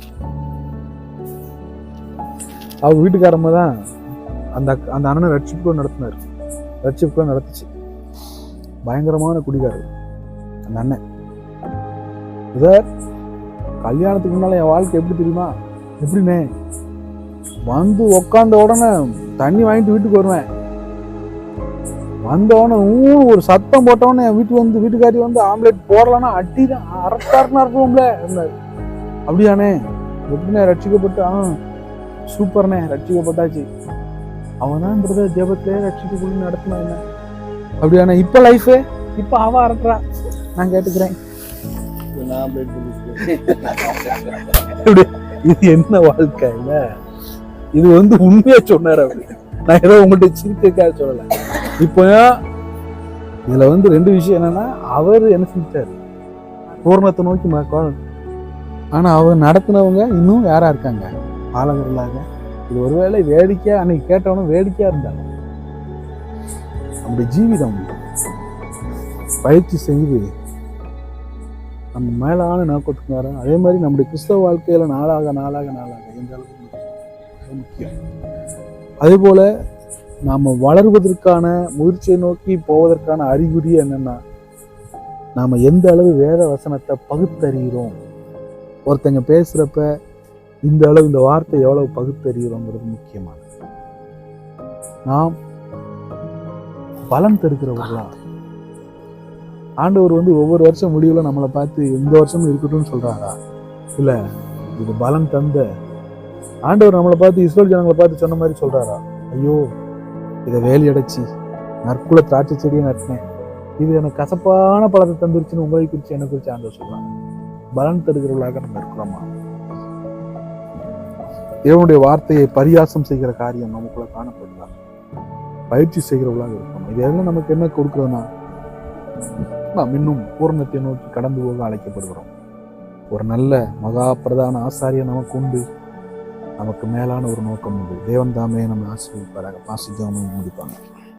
அவர் வீட்டுக்காரம்மா தான் அந்த அண்ணனை ரட்சிப்புக்குள்ள நடத்தினாரு. ரட்சிப்புக்குள்ள நடத்துச்சு. பயங்கரமான குடிகாரர் அந்த அண்ணன். சார், கல்யாணத்துக்கு முன்னால என் வாழ்க்கை எப்படி தெரியுமா? எப்படின்னே, வந்து உக்காந்த உடனே தண்ணி வாங்கிட்டு வீட்டுக்கு வருவேன். வந்த உடனே ஒரு சத்தம் போட்டவொடனே என் வீட்டுக்காரி வந்து ஆம்லேட் போடலன்னா அட்டிதான், அரட்டாருன்னா இருக்கும்ல. அப்படியானே, எப்படிண்ணே ரட்சிக்கப்பட்டு? சூப்பர்ண்ணே, ரட்சிக்கப்பட்டாச்சு. அவன் தான் பிரதர் ஜெபத்திலே ரட்சிக்கக்குள்ள நடத்தினா என்ன? அப்படியானே, இப்ப லைஃப் இப்ப அவ அரட்டுறா, நான் கேட்டுக்கிறேன். இது என்ன வாழ்க்கை இல்ல? இது வந்து உண்மையா சொன்னார் அவரு. நான் ஏதோ உங்கள்கிட்ட சிரிக்க சொல்லல. இப்போ இதுல வந்து 2 விஷயம் என்னன்னா, அவர் என்ன செஞ்சாரு, பூர்ணத்தை நோக்கி. ஆனா அவர் நடத்தினவங்க இன்னும் யாரா இருக்காங்க? பாலகர்களாக இது ஒருவேளை வேடிக்கையா அன்னைக்கு கேட்டவனும் வேடிக்கையா இருந்தாங்க. நம்முடைய ஜீவிதம் பயிற்சி செய்து நம்ம மேலான நோக்கத்துக்கு வர, அதே மாதிரி நம்முடைய கிறிஸ்தவ வாழ்க்கையில நாளாக நாளாக நாளாக எந்த அளவுக்கு முக்கியம். அதே போல நாம வளர்வதற்கான முயற்சியை நோக்கி போவதற்கான அறிகுறி என்னன்னா, நாம எந்த அளவு வேத வசனத்தை பகுத்தறிகிறோம். ஒருத்தங்க பேசுறப்ப இந்த அளவு இந்த வார்த்தை எவ்வளவு பகுத்தறிகிறோங்கிறது முக்கியமானது. நாம் பலன் தருகிறவர்களா? ஆண்டவர் ஒவ்வொரு வருஷம் முடிவுல நம்மளை பார்த்து இந்த வருஷமும் இருக்கட்டும்னு சொல்றாரா? இல்ல இது பலன் தந்த ஆண்டவர் நம்மளை பார்த்து இஸ்ரேல் ஜனங்களை பார்த்து சொன்ன மாதிரி சொல்றாரா? ஐயோ, இதை வேலி அடைச்சி நற்குல திராட்சை செடியை நட்டினேன், இது எனக்கு கசப்பான பழத்தை தந்துருச்சுன்னு உங்களை குறித்து என்னை குறித்து ஆண்டவர் சொல்றாங்க. பலன் தருகிறவர்களாக நம்ம இருக்கிறோமா? தேவனுடைய வார்த்தையை பரியாசம் செய்கிற காரியம் நமக்குள்ள காணப்படுதா? பயிற்சி செய்கிறவர்களாக இருக்கணும். இது எல்லாம் நமக்கு என்ன கொடுக்குறதுனா, நாம் இன்னும் பூரணத்தை நோக்கி கடந்து போக அழைக்கப்படுகிறோம். ஒரு நல்ல மகா பிரதான ஆசாரியை நமக்கு உண்டு. நமக்கு மேலான ஒரு நோக்கம் உண்டு. தேவன் தாமே நம்ம ஆசீர்வதிப்பாராக. பாசிஜாமை முடிப்பாங்க.